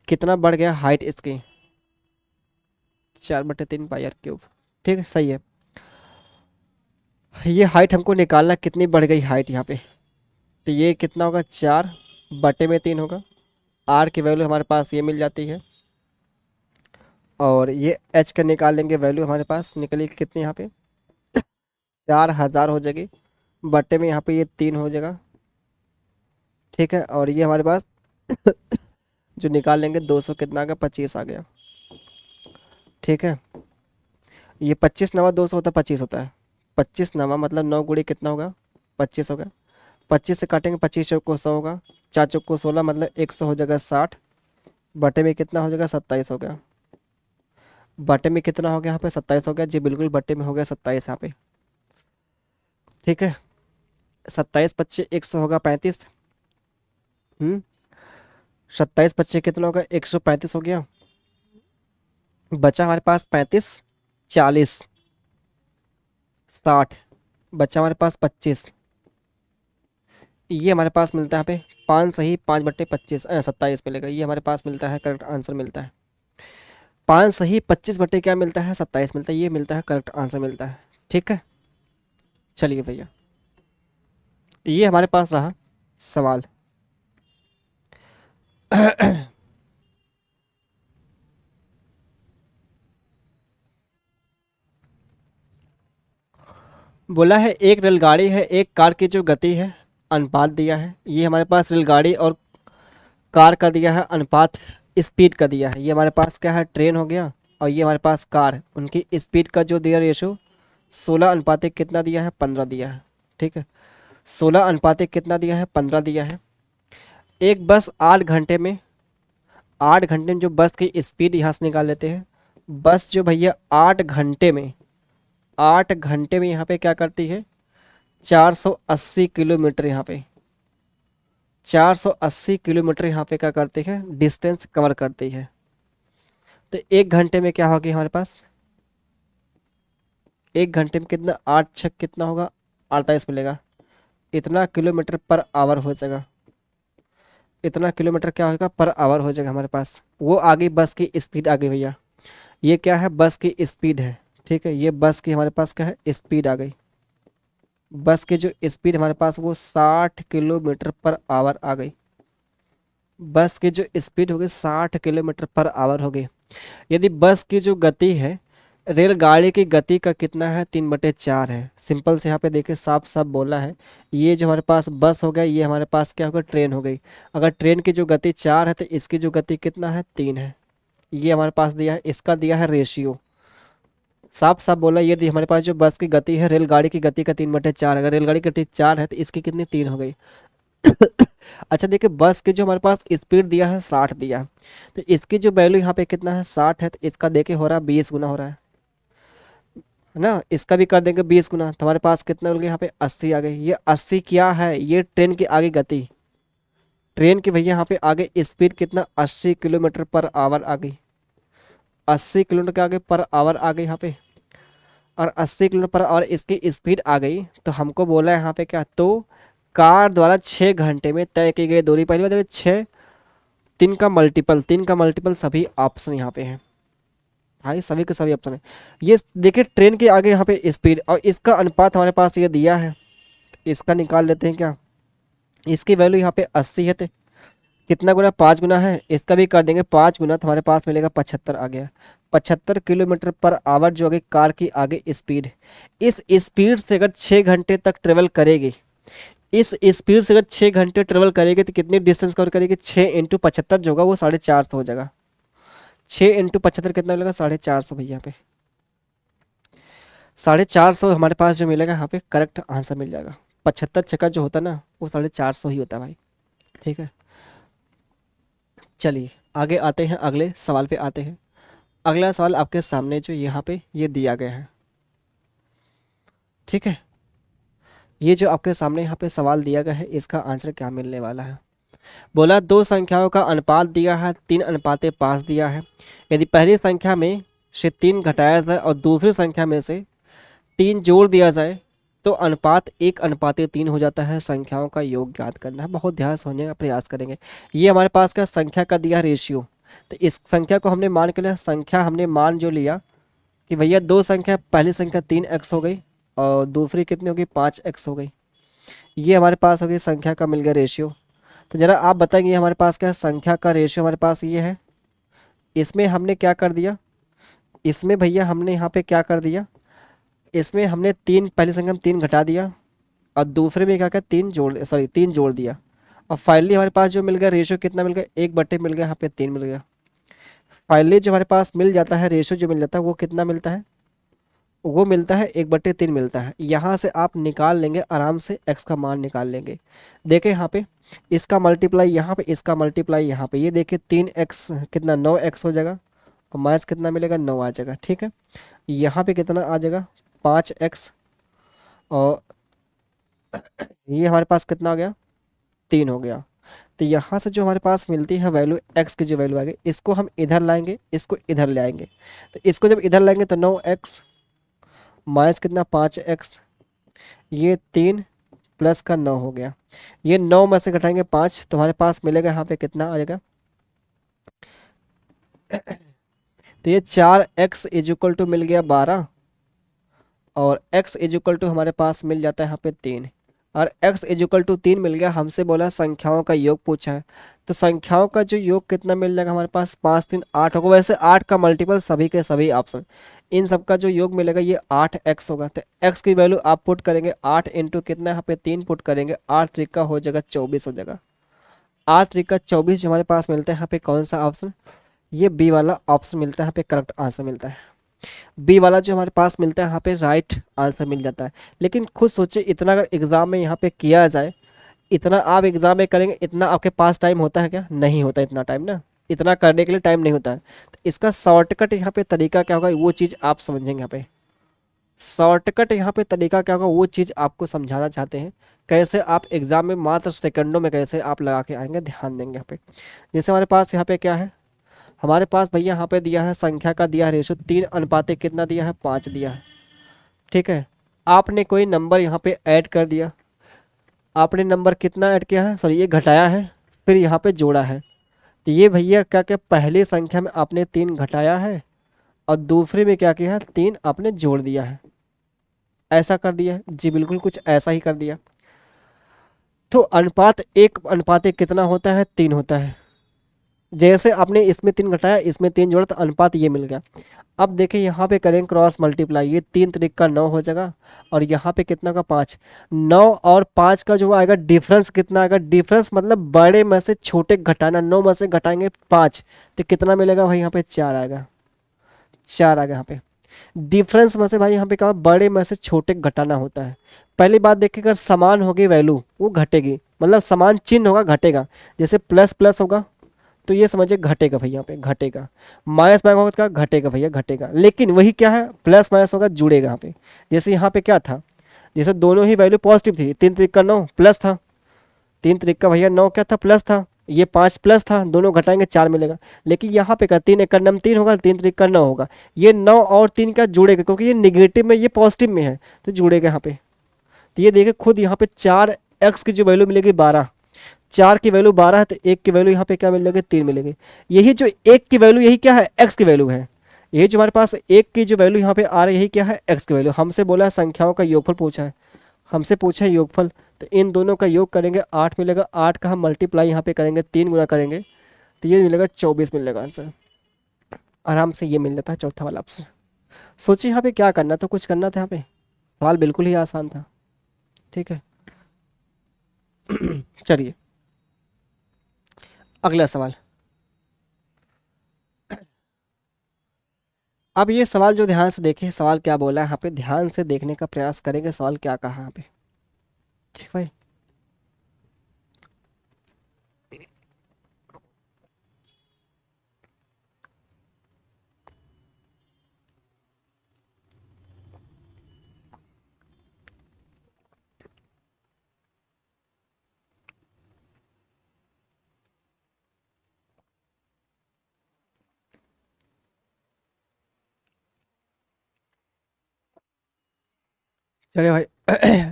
कितना बढ़ गया हाइट इसकी, 4/3 पाई आर क्यूब। ठीक है सही है। ये हाइट हमको निकालना कितनी बढ़ गई हाइट यहाँ पे, तो ये कितना होगा 4/3 होगा। आर की वैल्यू हमारे पास ये मिल जाती है, और ये एच का निकाल लेंगे वैल्यू, हमारे पास निकली कितनी यहाँ पे 4000 हो जाएगी, बटे में यहाँ पे ये 3 हो जाएगा। ठीक है, और ये हमारे पास जो निकाल लेंगे 200 कितना आ गया 25 आ गया। ठीक है, ये 25 नवा 200 होता है 25 होता है, 25 नवा मतलब 9 गुड़ी कितना होगा 25 होगा। 25 से काटेंगे 25 चौक को 100 होगा, 4 चौक को 16 मतलब 100 हो जाएगा 60, बटे में कितना हो जाएगा 27 हो गया। बटे में कितना हो गया यहाँ पे 27 हो गया जी, बिल्कुल बटे में हो गया 27 यहाँ पे। ठीक है, 27 25 100 होगा 35, 27 25 कितना होगा 135 हो गया। बचा हमारे पास 35 40 60, बचा हमारे पास 25, ये हमारे पास मिलता है यहाँ पे 5 सही 5/25 27 मिलेगा, ये हमारे पास मिलता है करेक्ट आंसर मिलता है। 5 सही 25 क्या मिलता है 27 मिलता है, ये मिलता है करेक्ट आंसर मिलता है। ठीक है, चलिए भैया ये हमारे पास रहा सवाल। बोला है एक रेलगाड़ी है एक कार की जो गति है अनुपात दिया है, ये हमारे पास रेलगाड़ी और कार का दिया है अनुपात, स्पीड का दिया है। ये हमारे पास क्या है ट्रेन हो गया, और ये हमारे पास कार, उनकी स्पीड का जो दिया रेशो 16 अनुपातिक कितना दिया है 15 दिया है। ठीक है, 16 अनुपातिक कितना दिया है 15 दिया है। एक बस 8 घंटे में, 8 घंटे में जो बस की स्पीड यहाँ से निकाल लेते हैं। बस जो भैया 8 घंटे में, 8 घंटे में यहाँ पे क्या करती है 480 किलोमीटर, यहाँ पे 480 किलोमीटर यहाँ पे क्या करती है डिस्टेंस कवर करती है। तो 1 घंटे में क्या होगी हमारे पास, 1 घंटे में कितना 8 6 कितना होगा 48 मिलेगा, इतना किलोमीटर पर आवर हो जाएगा, इतना किलोमीटर क्या होगा पर आवर हो जाएगा हमारे पास। वो आगे बस की स्पीड आ गई भैया, ये क्या है बस की स्पीड है। ठीक है, ये बस की हमारे पास क्या है स्पीड आ गई, बस की जो स्पीड हमारे पास वो 60 किलोमीटर पर आवर आ गई। बस की जो स्पीड हो गई 60 किलोमीटर पर आवर हो गई। यदि बस की जो गति है, रेलगाड़ी की गति का कितना है 3/4 है। सिंपल से यहाँ पे देखिए साफ साफ बोला है, ये जो हमारे पास बस हो गया ये हमारे पास क्या होगा ट्रेन हो गई। अगर ट्रेन की जो गति 4 है तो इसकी जो गति कितना है 3 है, ये हमारे पास दिया है, इसका दिया है रेशियो। साफ साफ बोला ये हमारे पास जो बस की गति है रेलगाड़ी की गति का 3/4, अगर रेलगाड़ी की गति 4 है तो इसकी कितनी 3 हो गई। अच्छा देखिए बस की जो हमारे पास स्पीड दिया है 60 दिया है, तो इसकी जो वैल्यू यहाँ पे कितना है 60 है, तो इसका देखिए हो रहा है 20 गुना हो रहा है ना, इसका भी कर देंगे 20 गुना, तो हमारे पास कितना हो गया यहाँ पे 80 आ गई। ये 80 क्या है, ये ट्रेन की आगे गति, ट्रेन की भैया यहाँ पे आगे स्पीड कितना 80 किलोमीटर पर आवर आ गई, 80 किलोमीटर के आगे पर आवर आ गई यहाँ पे, और 80 किलोमीटर पर आवर इसकी स्पीड आ गई। तो हमको बोला है यहाँ पे क्या, तो कार द्वारा 6 घंटे में तय की गई दूरी, पहली बात देखिए 6 3 का मल्टीपल, 3 का मल्टीपल सभी ऑप्शन यहाँ पे हैं भाई, सभी के सभी ऑप्शन है। ये देखिए ट्रेन के आगे यहाँ पे स्पीड और इसका अनुपात हमारे पास ये दिया है, इसका निकाल लेते हैं क्या, इसकी वैल्यू यहाँ पे 80 है, तो कितना गुना 5 गुना है, इसका भी कर देंगे 5 गुना, तो हमारे पास मिलेगा 75 आ गया। 75 किलोमीटर पर आवर जो आगे कार की आगे स्पीड, इस स्पीड से अगर 6 घंटे तक ट्रेवल करेगी, इस स्पीड से अगर 6 घंटे ट्रेवल करेगी तो कितनी डिस्टेंस कवर करेगी, 6 इंटू 75 जो होगा वो 450 हो जाएगा। 6 इंटू 75 कितना मिलेगा 450 भैया यहाँ पे 450 हमारे पास जो मिलेगा यहाँ पे करेक्ट आंसर मिल जाएगा। 75 छक्का जो होता है ना वो 450 ही होता है भाई। ठीक है, चलिए आगे आते हैं, अगले सवाल पे आते हैं। अगला सवाल आपके सामने जो यहाँ पे ये दिया गया है। ठीक है, ये जो आपके सामने यहाँ पे सवाल दिया गया है इसका आंसर क्या मिलने वाला है। बोला दो संख्याओं का अनुपात दिया है 3:5 दिया है। यदि पहली संख्या में से 3 घटाया जाए और दूसरी संख्या में से 3 जोड़ दिया जाए तो अनुपात 1:3 हो जाता है। संख्याओं का योग ज्ञात करना है। बहुत ध्यान से समझने का प्रयास करेंगे। ये हमारे पास का संख्या का दिया रेशियो। तो इस संख्या को हमने मान के लिया, संख्या हमने मान जो लिया कि भैया दो संख्या, पहली संख्या 3x हो गई और दूसरी कितनी होगी 5x हो गई। ये हमारे पास हो गई संख्या का मिल गया रेशियो। तो जरा आप बताएंगे हमारे पास क्या है? संख्या का रेशियो हमारे पास ये है। इसमें हमने क्या कर दिया, इसमें भैया हमने यहाँ पे क्या कर दिया, इसमें हमने तीन, पहली संख्या में 3 घटा दिया और दूसरे में क्या क्या 3 जोड़ दिया। और फाइनली हमारे पास जो मिल गया रेशियो कितना मिल गया, 1/, मिल गया, यहाँ पे 3 मिल गया। फाइनली जो हमारे पास मिल जाता है रेशियो जो मिल जाता है वो कितना मिलता है, वो मिलता है 1/3 मिलता है। यहाँ से आप निकाल लेंगे आराम से, x का मान निकाल लेंगे। देखें यहाँ पे इसका मल्टीप्लाई यहाँ पे, इसका मल्टीप्लाई यहाँ पे, ये देखिए 3x कितना 9x हो जाएगा और माइनस कितना मिलेगा 9 आ जाएगा। ठीक है, यहाँ पे कितना आ जाएगा 5x और ये हमारे पास कितना हो गया 3 हो गया। तो यहाँ से जो हमारे पास मिलती है वैल्यू x की जो वैल्यू आ गई इसको हम इधर लाएंगे, इसको इधर ले आएंगे। तो इसको जब इधर लाएंगे तो 9x माइनस कितना 5x, ये 3 प्लस का 9 हो गया। ये 9 में से घटाएंगे 5 तो हमारे पास मिलेगा यहाँ पे कितना आ जाएगा, तो ये 4x इज इक्वल टू मिल गया 12 और x इज इक्वल टू हमारे पास मिल जाता है यहाँ पे 3 और x इज इक्वल टू 3 मिल गया। हमसे बोला संख्याओं का योग पूछा है, तो संख्याओं का जो योग कितना मिल जाएगा हमारे पास 5 3 8 होगा। वैसे 8 का मल्टीपल सभी के सभी ऑप्शन, इन सब का जो योग मिलेगा ये 8x होगा। तो x की वैल्यू आप पुट करेंगे 8 इंटू कितना यहाँ पे 3 पुट करेंगे, 8 त्रिका हो जाएगा 24 हो जाएगा। 8 त्रिका 24 जो हमारे पास मिलता है यहाँ पे कौन सा ऑप्शन, ये बी वाला ऑप्शन मिलता है यहाँ पे, करेक्ट आंसर मिलता है। बी वाला जो हमारे पास मिलता है यहाँ पे राइट आंसर मिल जाता है। लेकिन खुद सोचिए इतना अगर एग्जाम में यहाँ पे किया जाए, इतना आप एग्जाम में करेंगे, इतना आपके पास टाइम होता है क्या, नहीं होता इतना टाइम ना, इतना करने के लिए टाइम नहीं होता है। तो इसका शॉर्टकट यहाँ पे तरीका क्या होगा वो चीज़ आप समझेंगे। यहाँ पे शॉर्टकट यहाँ पे तरीका क्या होगा वो चीज़ आपको समझाना चाहते हैं, कैसे आप एग्जाम में मात्र सेकंडों में कैसे आप लगा के आएंगे, ध्यान देंगे यहाँ पे। जैसे हमारे पास यहाँ पे क्या है, हमारे पास भैया यहाँ पे दिया है संख्या का दिया है रेशो 3:5 कितना दिया है 5 दिया है। ठीक है, आपने कोई नंबर यहाँ पे ऐड कर दिया, आपने नंबर कितना ऐड किया है, सॉरी ये घटाया है फिर यहाँ पे जोड़ा है। तो ये भैया क्या क्या, पहली संख्या में आपने 3 घटाया है और दूसरे में क्या किया है 3 आपने जोड़ दिया है, ऐसा कर दिया है जी, बिल्कुल कुछ ऐसा ही कर दिया। तो अनुपात 1:1 कितना होता है 3 होता है। जैसे आपने इसमें 3 घटाया इसमें 3 जोड़ा तो अनुपात ये मिल गया। अब देखिए यहाँ पे करें क्रॉस मल्टीप्लाई, ये 3 त्रिक का 9 हो जाएगा और यहाँ पे कितना का 5, 9 और 5 का जो आएगा डिफरेंस कितना आएगा, डिफरेंस मतलब बड़े में से छोटे घटाना, 9 में से घटाएंगे 5 तो कितना मिलेगा भाई, यहाँ पे 4 आएगा, 4 आएगा यहाँ पे। डिफरेंस में से भाई यहाँ पे क्या बड़े में से छोटे घटाना होता है। पहली बात देखिए अगर समान होगी वैल्यू वो घटेगी, मतलब समान चिन्ह होगा घटेगा। जैसे प्लस प्लस होगा तो ये समझिए घटेगा भैया, यहाँ पे घटेगा। माइनस माइनस होगा घटेगा भैया घटेगा। लेकिन वही क्या है प्लस माइनस होगा जुड़ेगा यहाँ पे। जैसे यहाँ पे क्या था, जैसे दोनों ही वैल्यू पॉजिटिव थी, 3 त्रिक का 9 प्लस था, 3 त्रिक का भैया 9 क्या था प्लस था, ये 5 प्लस था, दोनों घटाएंगे 4 मिलेगा। लेकिन यहाँ पे क्या 3 एक का 3 होगा, 3 त्रिक का 9 होगा, ये 9 और 3 का जुड़ेगा क्योंकि ये निगेटिव में ये पॉजिटिव में है तो जुड़ेगा यहाँ पे। तो ये देखिए खुद यहाँ पे 4x की जो वैल्यू मिलेगी 12, 4 की वैल्यू 12 है तो 1 की वैल्यू यहाँ पे क्या मिलेगी 3 मिलेगी। यही जो 1 की वैल्यू यही क्या है x की वैल्यू है। यही जो हमारे पास 1 की जो वैल्यू यहाँ पे आ रही है यही क्या है x की वैल्यू। हमसे बोला है संख्याओं का योगफल पूछा है, हमसे पूछा है योगफल, तो इन दोनों का योग करेंगे 8 मिलेगा, 8 का हम मल्टीप्लाई यहाँ पे करेंगे 3 गुना करेंगे तो ये मिलेगा 24 मिलेगा आंसर। आराम से ये मिल जाता है चौथा वाला ऑप्शन। सोचिए यहाँ पे क्या करना था, कुछ करना था यहाँ पे, सवाल बिल्कुल ही आसान था। ठीक है चलिए अगला सवाल। अब ये सवाल जो ध्यान से देखिए, सवाल क्या बोला है यहाँ पे, ध्यान से देखने का प्रयास करेंगे सवाल क्या कहा यहाँ पे। ठीक भाई। चलिए भाई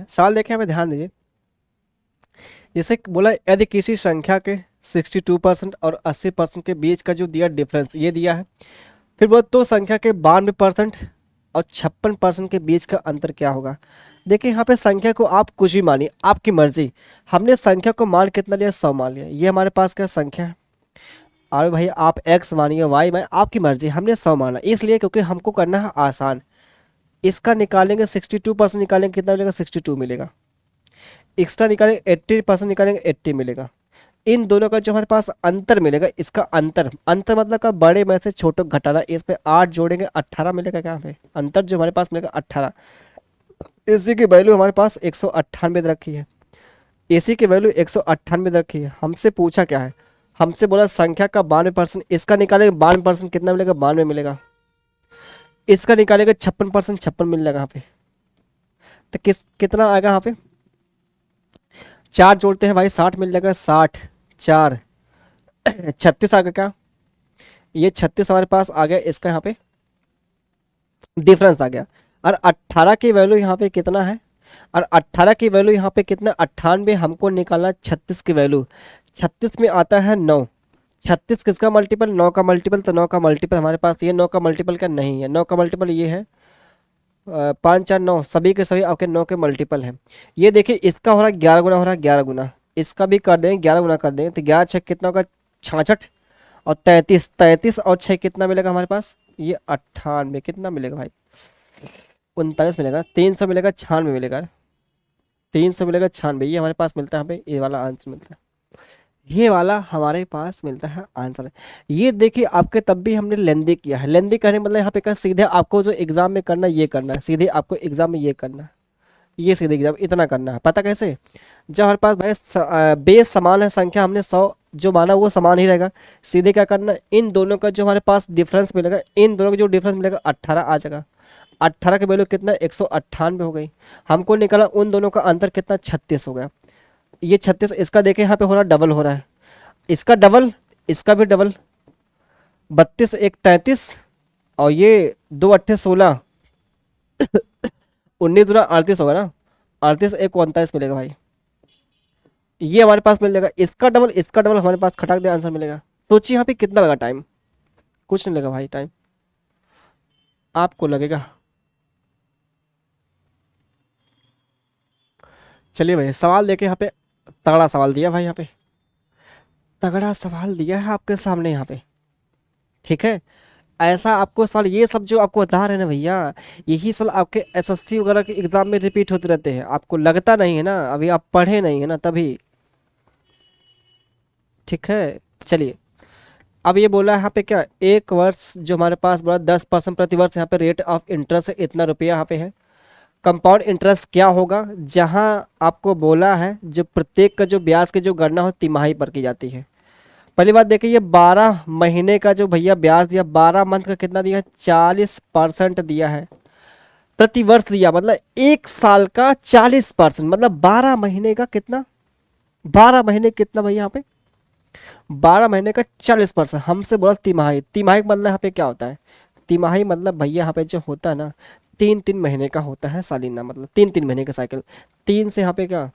सवाल देखें, हमें ध्यान दीजिए। जैसे कि बोला, यदि किसी संख्या के 62% और 80% के बीच का जो दिया डिफरेंस ये दिया है, फिर बोला तो संख्या के 92% और 56% के बीच का अंतर क्या होगा। देखिए यहाँ पे संख्या को आप कुछ भी मानिए, आपकी मर्जी। हमने संख्या को मान कितना लिया, 100 मान लिया। ये हमारे पास क्या संख्या है, और भाई आप x मानिए, y मानिए, आपकी मर्जी। हमने 100 माना इसलिए क्योंकि हमको करना है आसान। इसका निकालेंगे 62% निकालेंगे, कितना मिलेगा, 62 मिलेगा। एक्स्ट्रा निकालेंगे 80% निकालेंगे, 80 मिलेगा। इन दोनों का जो हमारे पास अंतर मिलेगा, इसका अंतर, अंतर मतलब का बड़े में से छोटे को घटाना, इस पे 8 जोड़ेंगे 18 मिलेगा। क्या पे अंतर जो हमारे पास मिलेगा 18। एसी की वैल्यू हमारे पास 198 रखी है। एसी की वैल्यू 198 रखी है। हमसे पूछा क्या है, हमसे बोला संख्या का 92%, इसका निकालेंगे 92% कितना मिलेगा, 92 मिलेगा। इसका निकालेंगे 56%, 56 मिल जाएगा यहाँ पे। तो कितना आएगा यहाँ पे, 4 जोड़ते हैं भाई, 60 मिल जाएगा। 60 4 36 आ गया क्या, ये 36 हमारे पास आ गया। इसका यहाँ पे डिफरेंस आ गया। और 18 की वैल्यू यहाँ पे कितना है, और 18 की वैल्यू यहाँ पे कितना, 98। हमको निकालना 36 की वैल्यू। 36 में आता है 9। 36 किसका मल्टीपल, 9 का मल्टीपल। तो 9 का मल्टीपल हमारे पास ये 9 का मल्टीपल क्या नहीं है, 9 का मल्टीपल ये है 5 4 9, सभी के सभी आपके 9 के मल्टीपल हैं। ये देखिए इसका हो रहा है 11 गुना, हो रहा है 11 गुना। इसका भी कर देंगे 11 गुना कर देंगे, तो 11 6 कितना होगा, 66। और 33, 33 और 6 कितना मिलेगा हमारे पास, ये 98। कितना मिलेगा भाई, 39 मिलेगा। 300 मिलेगा, 96 मिलेगा। 300 मिलेगा, 96, ये हमारे पास मिलता है। यहाँ पे ये वाला आंसर मिलता है, ये वाला हमारे पास मिलता है आंसर। ये देखिए आपके तब भी हमने लेंदी किया है। लेंदी करने मतलब यहाँ पे क्या, सीधे आपको जो एग्जाम में करना है ये करना है, सीधे आपको एग्जाम में ये करना है, ये सीधे एग्जाम इतना करना है। पता कैसे, जब हमारे पास भाई बेस समान है, संख्या हमने 100 जो माना वो समान ही रहेगा। सीधे क्या करना, इन दोनों का जो हमारे पास डिफरेंस मिलेगा, इन दोनों का जो डिफरेंस मिलेगा 18 आ जाएगा। 18 की वैल्यू कितना, 198 हो गई। हमको निकाला उन दोनों का अंतर कितना, 36 हो गया। ये 36, इसका देखें यहाँ पे हो रहा डबल हो रहा है, इसका डबल, इसका भी डबल। 32 1 33, और ये 2 8 16, 19 दूना 38 होगा ना। 38 1 39 मिलेगा भाई, ये हमारे पास मिल जाएगा। इसका डबल, इसका डबल हमारे पास, खटाक दे आंसर मिलेगा। सोचिए यहाँ पे कितना लगा टाइम, कुछ नहीं लगा भाई टाइम, आपको लगेगा। चलिए भाई सवाल देखे, यहाँ पे तगड़ा सवाल दिया भाई, यहाँ पे तगड़ा सवाल दिया है आपके सामने यहाँ पे। ठीक है, ऐसा आपको सवाल, ये सब जो आपको बता रहे हैं ना भैया, यही सवाल आपके एसएससी वगैरह के एग्जाम में रिपीट होते रहते हैं। आपको लगता नहीं है ना, अभी आप पढ़े नहीं है ना तभी। ठीक है, चलिए। अब ये बोला है यहाँ पे क्या, एक वर्ष जो हमारे पास बोला 10% प्रति वर्ष यहाँ पे रेट ऑफ इंटरेस्ट है, इतना रुपया यहाँ पे है। कंपाउंड इंटरेस्ट क्या होगा, जहाँ आपको बोला है जो प्रत्येक का जो ब्याज की जो गणना हो तिमाही पर की जाती है। पहली बात देखिए, ये 12 महीने का जो भैया ब्याज दिया, 12 मंथ का कितना दिया है, 40% दिया है। प्रति वर्ष दिया मतलब एक साल का 40%, मतलब 12 महीने का कितना, 12 महीने कितना भैया यहाँ पे, 12 महीने का 40%। हमसे बोला तिमाही, तिमाही का मतलब यहाँ पे क्या होता है, तिमाही मतलब भैया यहाँ पे जो होता है ना, 3 3 महीने का होता है सालाना, मतलब 3 3 महीने का साइकिल। 3 से यहाँ पे क्या,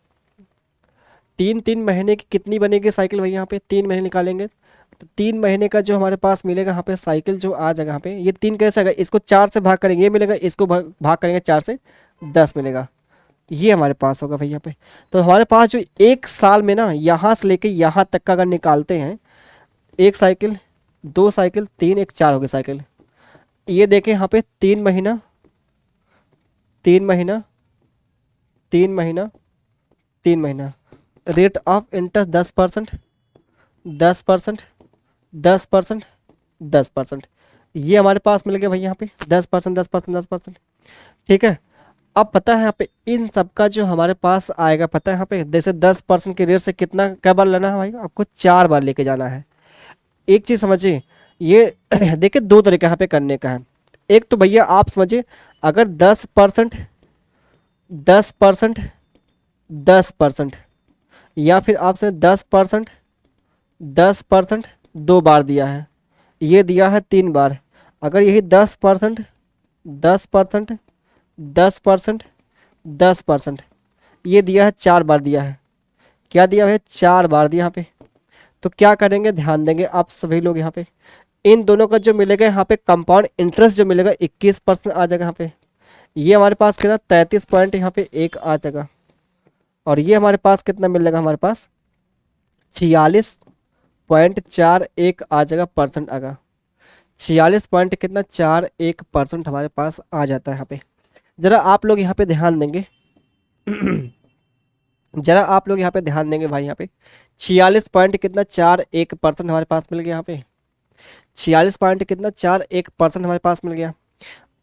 3 3 महीने की कितनी बनेगी साइकिल भैया, यहाँ पे 3 महीने निकालेंगे तो 3 महीने का जो हमारे पास मिलेगा यहाँ पे साइकिल जो आ जाएगा यहाँ पे, ये 3 कैसे आएगा, इसको 4 से भाग करेंगे ये मिलेगा, इसको भाग करेंगे 4 से 10 मिलेगा। ये हमारे पास होगा भैया पे। तो हमारे पास जो एक साल में ना, यहाँ से लेके यहाँ तक का अगर निकालते हैं, एक साइकिल, 2 साइकिल, 3 1 4 हो गए साइकिल। ये देखें यहाँ पे 3 महीना, 3 महीना, 3 महीना, 3 महीना, रेट ऑफ इंटरेस्ट 10%, 10%, 10%, 10%। ये हमारे पास मिल गया भाई यहाँ पे 10%, 10%, 10%। ठीक है, अब पता है यहाँ पे इन सब का जो हमारे पास आएगा, पता है यहाँ पे जैसे 10% के रेट से कितना कै बार लेना है भाई, आपको 4 बार लेके जाना है। एक चीज समझिए, ये देखिए दो तरीके यहाँ पे करने का है। एक तो भैया आप समझिए, अगर 10%, 10%, 10%, या फिर आपसे 10%, 10% 2 बार दिया है, ये दिया है 3 बार। अगर यही 10%, 10%, 10%, 10%, ये दिया है 4 बार दिया है, क्या दिया है 4 बार दिया यहाँ पे। तो क्या करेंगे, ध्यान देंगे आप सभी लोग यहाँ पे, इन दोनों का जो मिलेगा यहाँ पे कंपाउंड इंटरेस्ट जो मिलेगा 21% आ जाएगा यहाँ पे। ये हमारे पास कितना 33 पॉइंट यहाँ पे एक आ जाएगा, और ये हमारे पास कितना मिलेगा, हमारे पास 46.41 आ जाएगा, परसेंट आएगा। 46 पॉइंट कितना 41% हमारे पास आ जाता है यहाँ पे। जरा आप लोग यहाँ पे ध्यान देंगे जरा आप लोग यहाँ पे ध्यान देंगे भाई, यहाँ पे 46 पॉइंट कितना 41% हमारे पास मिल गया यहाँ पे। 46 पॉइंट कितना 41% हमारे पास मिल गया।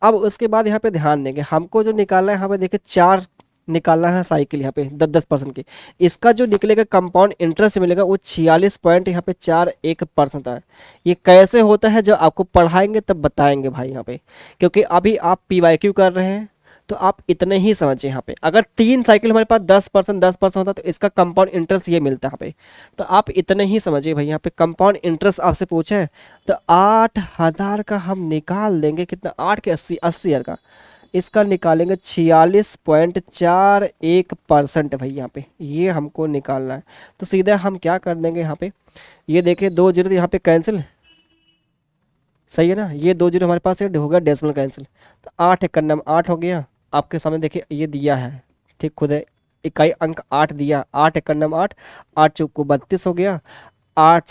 अब उसके बाद यहाँ पे ध्यान देंगे, हमको जो निकालना है यहाँ पे देखिए 4 निकालना है साइकिल यहाँ पे 10-10% की। इसका जो निकलेगा कंपाउंड इंटरेस्ट मिलेगा वो 46 पॉइंट यहाँ पे 41% है। ये कैसे होता है जो आपको पढ़ाएंगे तब बताएंगे भाई यहाँ पे, क्योंकि अभी आप PYQ कर रहे हैं तो आप इतने ही समझिए। यहाँ पे अगर 3 साइकिल हमारे पास 10% होता तो इसका कंपाउंड इंटरेस्ट ये मिलता है यहाँ पे। तो आप इतने ही समझिए भाई, यहाँ पे कंपाउंड इंटरेस्ट आपसे पूछे तो 8,000 का हम निकाल देंगे, कितना 8 के 80,000 का, इसका निकालेंगे 46.41% भाई यहाँ पे, ये हमको निकालना है। तो सीधा हम क्या कर देंगे यहाँ पे, ये देखिए 2 जीरो यहाँ पे कैंसिल, सही है ना, ये 2 जीरो हमारे पास हो गया डेसिमल कैंसिल। तो 8 एक नंबर 8 हो गया आपके सामने, देखिए ये दिया है, ठीक खुद है, इकाई अंक 8 दिया, 8 एक नंबर 8, 8 चौक को 32 हो गया, 8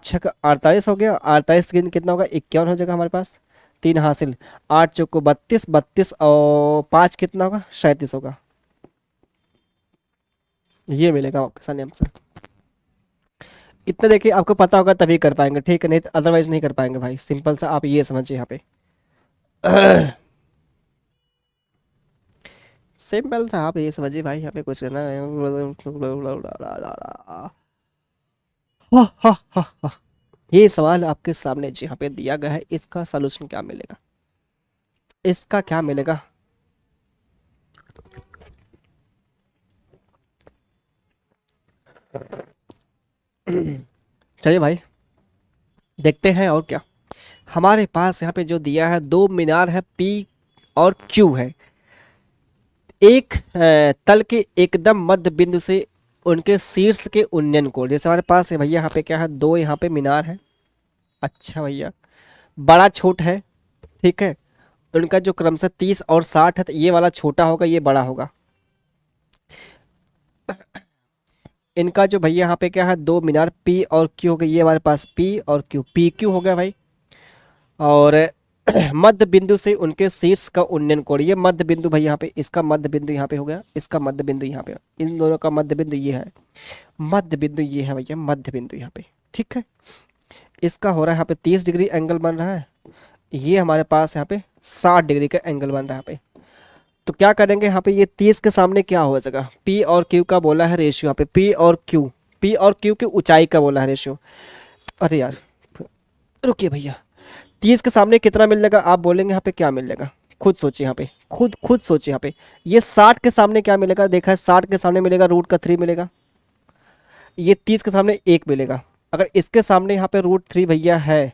छक 48 हो गया, 48 कितना होगा 51 हो जाएगा हमारे पास, 3 हासिल, 8 चौक को 32, 32 और 5 कितना होगा 37 होगा। ये मिलेगा आपके सामने आंसर। इतना देखिए आपको पता होगा तभी कर पाएंगे, ठीक है, नहीं तो अदरवाइज नहीं कर पाएंगे भाई। सिंपल सा आप ये समझिए यहाँ पे सिंपल सा आप ये समझिए भाई, यहाँ पे कुछ करना नहीं। ये सवाल आपके सामने जी यहाँ पे दिया गया है, इसका सलूशन क्या मिलेगा, इसका क्या मिलेगा। चलिए भाई देखते हैं और क्या। हमारे पास यहाँ पे जो दिया है 2 मीनार है, P और Q है। एक तल के एकदम मध्य बिंदु से उनके शीर्ष के उन्नयन कोण, जैसे हमारे पास है भैया यहाँ पे क्या है, 2 यहाँ पे मीनार है, अच्छा भैया बड़ा छोट है, ठीक है, उनका जो क्रमशः 30 और 60 है, तो ये वाला छोटा होगा ये बड़ा होगा। इनका जो भैया यहाँ पे क्या है 2 मीनार P और Q हो गए, ये हमारे पास P और Q, PQ हो गया भाई। और मध्य बिंदु से उनके शीर्ष का उन्नयन कोण, ये मध्य बिंदु भाई यहाँ पे, इसका मध्य बिंदु यहाँ पे हो गया, इसका मध्य बिंदु यहाँ पे, इन दोनों का मध्य बिंदु ये है, मध्य बिंदु ये है भैया, मध्य बिंदु यहाँ पे, ठीक है। इसका हो रहा है यहाँ पे 30 डिग्री एंगल बन रहा है, ये हमारे पास यहाँ पे 60 डिग्री का एंगल बन रहा है यहाँ पे। तो क्या करेंगे यहाँ पे, ये 30 के सामने क्या हो जाएगा, P और Q का बोला है रेशियो, यहाँ पे P और Q की ऊंचाई का बोला है रेशियो। अरे यार रुकिए भैया, 30 के सामने कितना मिल जाएगा आप बोलेंगे, यहाँ पे क्या मिल जाएगा, खुद सोचिए यहाँ पे, खुद सोचिए यहाँ पे। ये 60 के सामने क्या मिलेगा, देखा है 60 के सामने मिलेगा √3 मिलेगा, ये 30 के सामने 1 मिलेगा। अगर इसके सामने यहाँ पे √3 भैया है,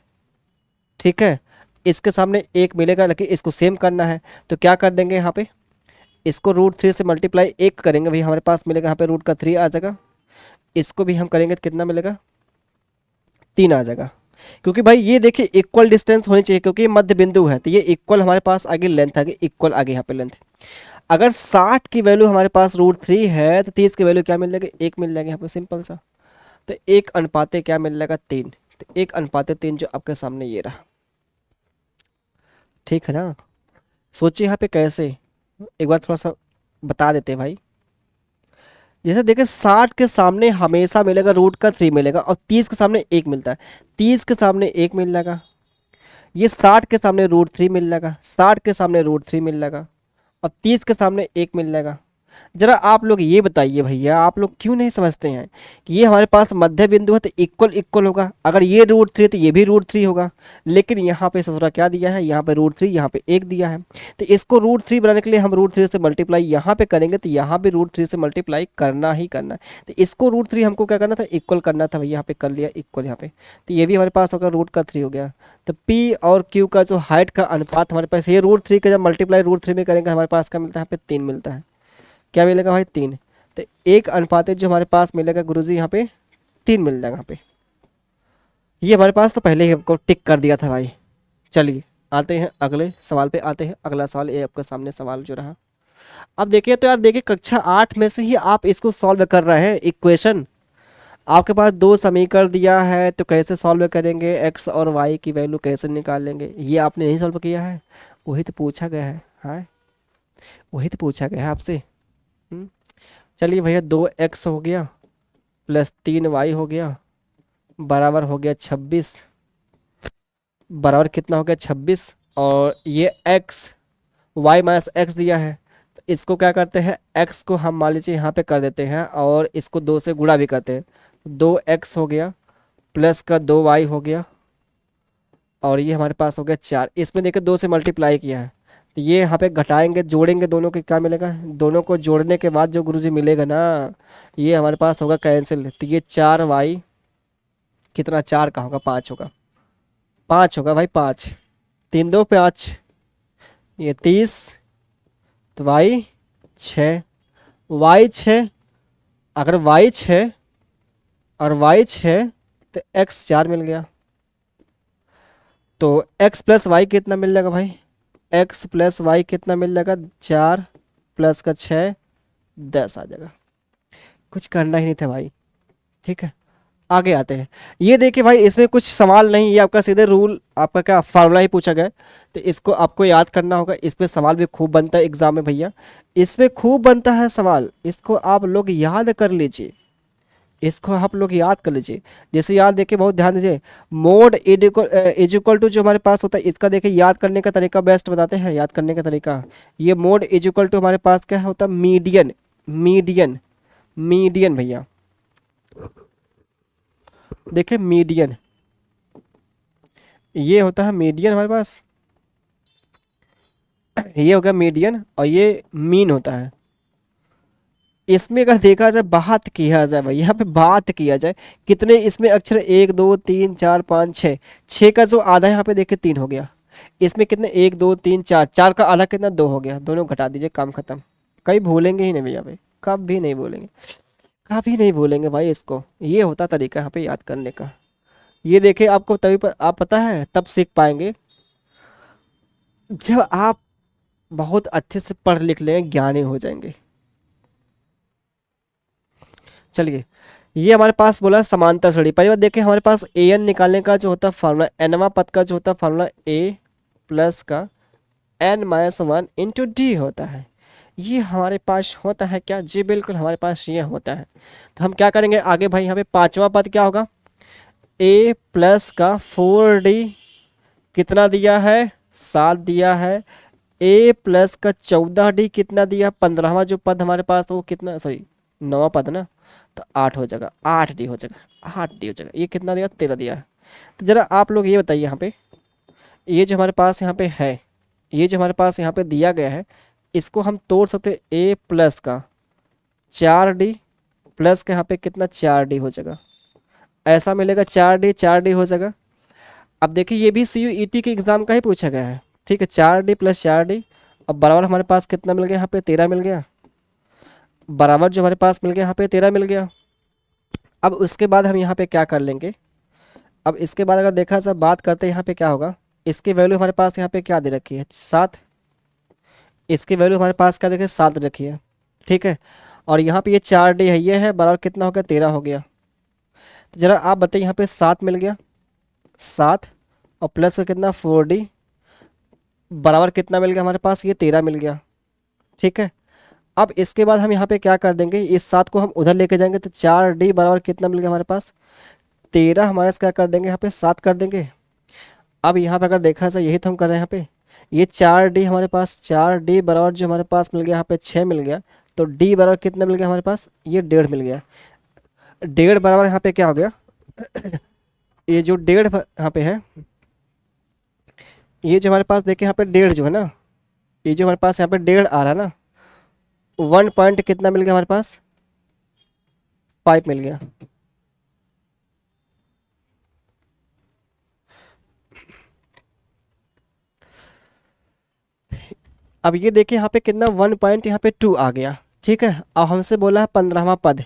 ठीक है, इसके सामने 1 मिलेगा, लेकिन इसको सेम करना है तो क्या कर देंगे यहाँ पे, इसको √3 से मल्टीप्लाई 1 करेंगे भैया, हमारे पास मिलेगा यहाँ पे √3 आ जाएगा। इसको भी हम करेंगे तो कितना मिलेगा 3 आ जाएगा, क्योंकि भाई ये देखिए इक्वल डिस्टेंस होनी चाहिए, क्योंकि मध्य बिंदु है तो ये इक्वल हमारे पास आगे लेंथ आगे इक्वल आगे यहाँ पे लेंथ। अगर 60 की वैल्यू हमारे पास √3 है तो 30 की वैल्यू क्या मिल जाएगी 1 मिल जाएगा यहाँ पे, सिंपल सा। तो 1 अनुपाते क्या मिल जाएगा 3, तो 1 अनुपाते 3 जो आपके सामने ये रहा, ठीक है ना। सोचिए यहाँ पे कैसे, एक बार थोड़ा सा बता देते हैं भाई। जैसे देखिए 60 के सामने हमेशा मिलेगा √3 मिलेगा, और 30 के सामने 1 मिलता है, 30 के सामने 1 मिल जाएगा, ये 60 के सामने √3 मिल जाएगा, 60 के सामने √3 मिल जाएगा, और 30 के सामने 1 मिल जाएगा। जरा आप लोग ये बताइए भैया, आप लोग क्यों नहीं समझते हैं कि ये हमारे पास मध्य बिंदु है तो इक्वल इक्वल होगा। अगर ये √3 तो ये भी √3 होगा। लेकिन यहाँ पे ससुरा क्या दिया है, यहाँ पे √3, यहाँ पे 1 दिया है। तो इसको √3 बनाने के लिए हम √3 से मल्टीप्लाई यहाँ पे करेंगे, तो यहाँ पे √3 से मल्टीप्लाई करना ही करना है। तो इसको √3 हमको क्या करना था, इक्वल करना था भैया। यहाँ पे कर लिया इक्वल यहाँ पे, तो ये भी हमारे पास होगा √3 हो गया। तो P और Q का जो हाइट का अनुपात हमारे पास, ये √3 का जब मल्टीप्लाई √3 में करेंगे हमारे पास क्या मिलता है, यहाँ पे 3 मिलता है। क्या मिलेगा भाई, 3। तो 1:3 जो हमारे पास मिलेगा गुरुजी, यहाँ पे 3 मिल जाएगा यहाँ पे। ये हमारे पास तो पहले ही हमको टिक कर दिया था भाई। चलिए आते हैं अगले सवाल पे, आते हैं अगला सवाल। ये आपके सामने सवाल जो रहा, अब देखिए तो यार, देखिए कक्षा 8 में से ही आप इसको सॉल्व कर रहे हैं। इक्वेशन आपके पास 2 समीकरण दिया है, तो कैसे सॉल्व करेंगे, एक्स और वाई की वैल्यू कैसे निकालेंगे, ये आपने नहीं सॉल्व किया है। वही तो पूछा गया है। हाँ, वही तो पूछा गया है आपसे। चलिए भैया, 2x हो गया प्लस 3y हो गया बराबर हो गया 26, बराबर कितना हो गया 26। और ये x y माइनस एक्स दिया है, तो इसको क्या करते हैं, x को हम मान लीजिए यहाँ पे कर देते हैं और इसको 2 से गुणा भी करते हैं। 2x हो गया प्लस का 2y हो गया, और ये हमारे पास हो गया 4। इसमें देखिए 2 से मल्टीप्लाई किया है, तो ये यहाँ पे घटाएंगे, जोड़ेंगे दोनों के, क्या मिलेगा, दोनों को जोड़ने के बाद जो गुरुजी मिलेगा ना, ये हमारे पास होगा कैंसिल। तो ये 4y कितना, 4 का होगा, 5 होगा, 5 होगा भाई, 5, 3 2 5, ये 30, तो y 6, y 6, अगर y 6 और y 6 तो x 4 मिल गया। तो x प्लस वाई कितना मिल जाएगा भाई, x प्लस वाई कितना मिल जाएगा, 4 प्लस का 6, 10 आ जाएगा। कुछ करना ही नहीं था भाई। ठीक है, आगे आते हैं। ये देखिए भाई, इसमें कुछ सवाल नहीं, ये आपका सीधे रूल, आपका क्या फार्मूला ही पूछा गया है, तो इसको आपको याद करना होगा। इस पे सवाल भी खूब बनता है एग्जाम में भैया, इसमें खूब बनता है सवाल, इसको आप लोग याद कर लीजिए, इसको आप लोग याद कर लीजिए। जैसे याद देखिए, बहुत ध्यान दीजिए, मोड इज इक्वल टू जो हमारे पास होता है, इसका देखिए याद करने का तरीका बेस्ट बताते हैं, याद करने का तरीका। ये मोड इज इक्वल टू हमारे पास क्या होता है, मीडियन, मीडियन, मीडियन भैया, देखिए मीडियन, ये होता है मीडियन हमारे पास, ये हो गया मीडियन, और ये मीन होता है। इसमें अगर देखा जाए, बात किया जाए भाई, यहाँ पे बात किया जाए, कितने इसमें अक्षर, 1 2 3 4 5 6, 6 का जो आधा यहाँ पे देखिए 3 हो गया। इसमें कितने, 1 2 3 4, 4 का आधा कितना, 2 हो गया, दोनों घटा दीजिए, काम खत्म। कहीं भूलेंगे ही नहीं भैया भाई, कभी नहीं भूलेंगे, कभी नहीं भूलेंगे भाई इसको। ये होता तरीका यहाँ पे याद करने का। ये देखिए आपको तभी आप पता है तब सीख पाएंगे जब आप बहुत अच्छे से पढ़ लिख लेंगे, ज्ञानी हो जाएंगे। चलिए, ये हमारे पास बोला समांतर श्रेणी। पहली बात देखिए, हमारे पास an निकालने का जो होता है फार्मूला, nवां पद का जो होता है फार्मूला a प्लस का n-1 इंटू डी होता है। ये हमारे पास होता है क्या जी, बिल्कुल हमारे पास ये होता है। तो हम क्या करेंगे आगे भाई, यहाँ पे 5वां पद क्या होगा, a प्लस का 4d कितना दिया है, 7 दिया है, a प्लस का 14d कितना दिया, 15वां जो पद हमारे पास वो कितना, सॉरी 9वां पद ना, तो 8 हो जाएगा, 8d हो जाएगा, 8d हो जाएगा। ये कितना दिया, 13 दिया है। तो जरा आप लोग ये बताइए, यहाँ पे ये जो हमारे पास यहाँ पे है, ये जो हमारे पास यहाँ पे दिया गया है, इसको हम तोड़ सकते, a प्लस का 4d प्लस का यहाँ पे कितना, 4d हो जाएगा, ऐसा मिलेगा, 4d 4d हो जाएगा। अब देखिए, ये भी CUET के एग्जाम का ही पूछा गया है। ठीक है, 4d प्लस 4d, अब बराबर हमारे पास कितना मिल गया, यहाँ पे 13 मिल गया, बराबर जो हमारे पास मिल गया यहाँ पे 13 मिल गया। अब उसके बाद हम यहाँ पे क्या कर लेंगे, अब इसके बाद अगर देखा जाए, बात करते हैं यहाँ पे क्या होगा, इसकी वैल्यू हमारे पास यहाँ पे क्या दे रखी है, 7, इसकी वैल्यू हमारे पास क्या देखिए 7 रखी है। ठीक है, और यहाँ पे ये 4d है, ये है, बराबर कितना हो गया, 13 हो गया। तो जरा आप बताइए, यहाँ पे 7 मिल गया, 7 और प्लस का कितना, 4d बराबर कितना मिल गया हमारे पास, ये 13 मिल गया। ठीक है, अब इसके बाद हम यहाँ पे क्या कर देंगे, इस 7 को हम उधर लेके जाएंगे, तो 4d बराबर कितना मिल गया हमारे पास, 13 हमारे क्या कर देंगे, यहाँ पे 7 कर देंगे। अब यहाँ पे अगर देखा जाए, यही तो हम कर रहे हैं यहाँ पे, ये 4D हमारे पास, 4D बराबर जो हमारे पास मिल गया यहाँ पे 6 मिल गया, तो D बराबर कितना मिल गया हमारे पास, ये 1.5 मिल गया। 1.5 बराबर यहाँ पे क्या हो गया, ये जो 1.5 यहाँ पे है, ये जो हमारे पास देखिए यहाँ पे 1.5 जो है ना, ये जो हमारे पास यहाँ पे 1.5 आ रहा है ना, 1 पॉइंट कितना मिल गया हमारे पास, 5 मिल गया। अब ये देखिए यहाँ पे कितना 1 पॉइंट यहाँ पे 2 आ गया, ठीक है। अब हमसे बोला है 15वां पद,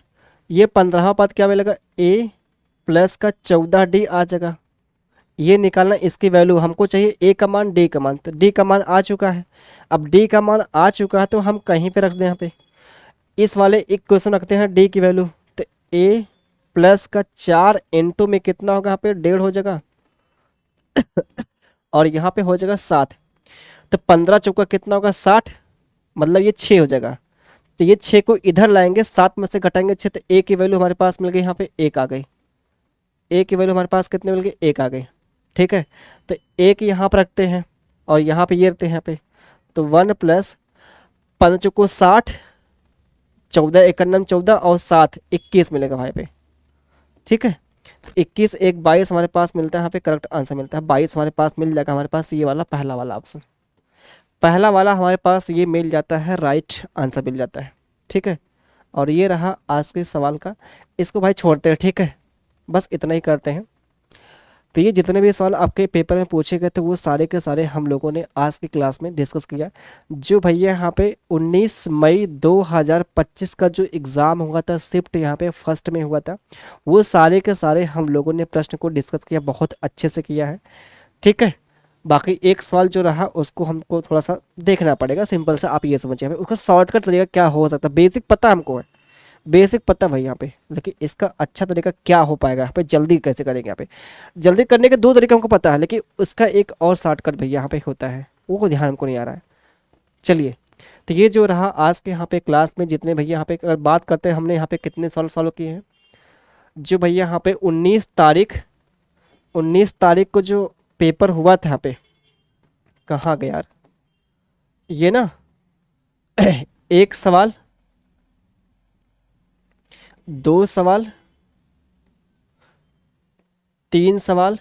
ये 15वां पद क्या मिलेगा, ए प्लस का 14D आ जाएगा। ये निकालना, इसकी वैल्यू हमको चाहिए ए का मान, डी का मान, तो डी का मान आ चुका है। अब डी का मान आ चुका है तो हम कहीं पे रख दें, यहाँ पे इस वाले इक्वेशन रखते हैं डी की वैल्यू, तो ए प्लस का 4 इंटू में कितना होगा, यहाँ पे 1.5 हो जाएगा और यहाँ पे हो जाएगा 7, तो 15 चौका कितना होगा 60, मतलब ये 6 हो जाएगा। तो ये 6 को इधर लाएंगे, 7 में से घटाएंगे 6, तो ए की वैल्यू हमारे पास मिल गई यहाँ पे 1 आ गई। ए की वैल्यू हमारे पास कितने मिल गई, 1 आ गई, ठीक है। तो 1 यहाँ पर रखते हैं और यहाँ पे ये रखते हैं यहाँ पे, तो 1 प्लस 15 चौको 60, 14 एक नम 14 और 7 21 मिलेगा भाई पे, ठीक है। 21 एक 22 हमारे पास मिलता है, यहाँ पे करेक्ट आंसर मिलता है 22 हमारे पास मिल जाएगा हमारे पास, ये वाला पहला वाला ऑप्शन, पहला वाला हमारे पास ये मिल जाता है, राइट आंसर मिल जाता है, ठीक है। और ये रहा आज के सवाल का, इसको भाई छोड़ते हैं, ठीक है, बस इतना ही करते हैं। तो ये जितने भी सवाल आपके पेपर में पूछे गए थे वो सारे के सारे हम लोगों ने आज की क्लास में डिस्कस किया। जो भैया यहाँ पे 19 मई 2025 का जो एग्ज़ाम हुआ था, शिफ्ट यहाँ पे फर्स्ट में हुआ था, वो सारे के सारे हम लोगों ने प्रश्न को डिस्कस किया, बहुत अच्छे से किया है, ठीक है। बाकी एक सवाल जो रहा उसको हमको थोड़ा सा देखना पड़ेगा, सिंपल सा आप ये समझिए, हमें उसका शॉर्टकट तरीका क्या हो सकता है, बेसिक पता हमको है, बेसिक पता भाई यहाँ पे, लेकिन इसका अच्छा तरीका क्या हो पाएगा यहाँ पे, जल्दी कैसे करेंगे यहाँ पे। जल्दी करने के 2 तरीके हमको पता है, लेकिन उसका एक और शॉर्टकट भैया यहाँ पे होता है, वो ध्यान हमको नहीं आ रहा है। चलिए, तो ये जो रहा आज के यहाँ पे क्लास में, जितने भैया यहाँ पे अगर बात करते हैं हमने यहाँ पे कितने सॉल्व सॉल्व किए हैं, जो भैया यहाँ पे 19 तारीख को जो पेपर हुआ था यहाँ पे, कहाँ गया यार ये ना, एक सवाल, 2 सवाल, 3 सवाल,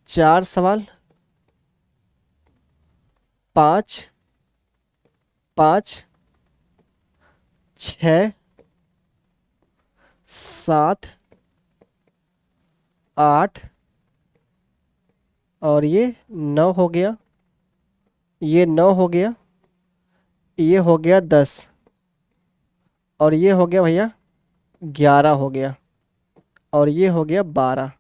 4 सवाल, 5, 6, 7, 8 और ये 9 हो गया, ये 9 हो गया, ये हो गया 10 और ये हो गया भैया 11 हो गया और ये हो गया 12।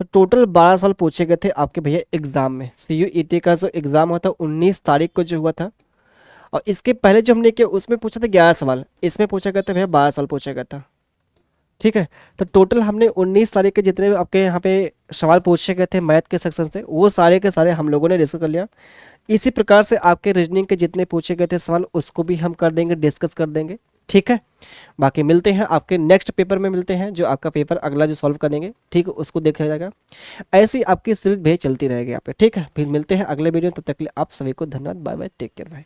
तो टोटल 12 सवाल पूछे गए थे आपके भैया एग्जाम में। CUET का जो एग्जाम हुआ था 19 तारीख को जो हुआ था, और इसके पहले जो हमने किया उसमें पूछा था 11 सवाल, इसमें पूछा गया था भैया 12 सवाल पूछा गया था, ठीक है। तो टोटल हमने 19 तारीख के जितने भी आपके यहाँ पे सवाल पूछे गए थे मैथ के सेक्शन से, वो सारे के सारे हम लोगों ने डिस्कस कर लिया। इसी प्रकार से आपके रीजनिंग के जितने पूछे गए थे सवाल उसको भी हम कर देंगे, डिस्कस कर देंगे, ठीक है। बाकी मिलते हैं आपके नेक्स्ट पेपर में, मिलते हैं जो आपका पेपर अगला जो सॉल्व करेंगे, ठीक है, उसको देखा जाएगा। ऐसी आपकी सीरीज भेज चलती रहेगी यहाँ पे, ठीक है। फिर मिलते हैं अगले वीडियो में, तब तक के लिए आप सभी को धन्यवाद, बाय बाय, टेक केयर भाई।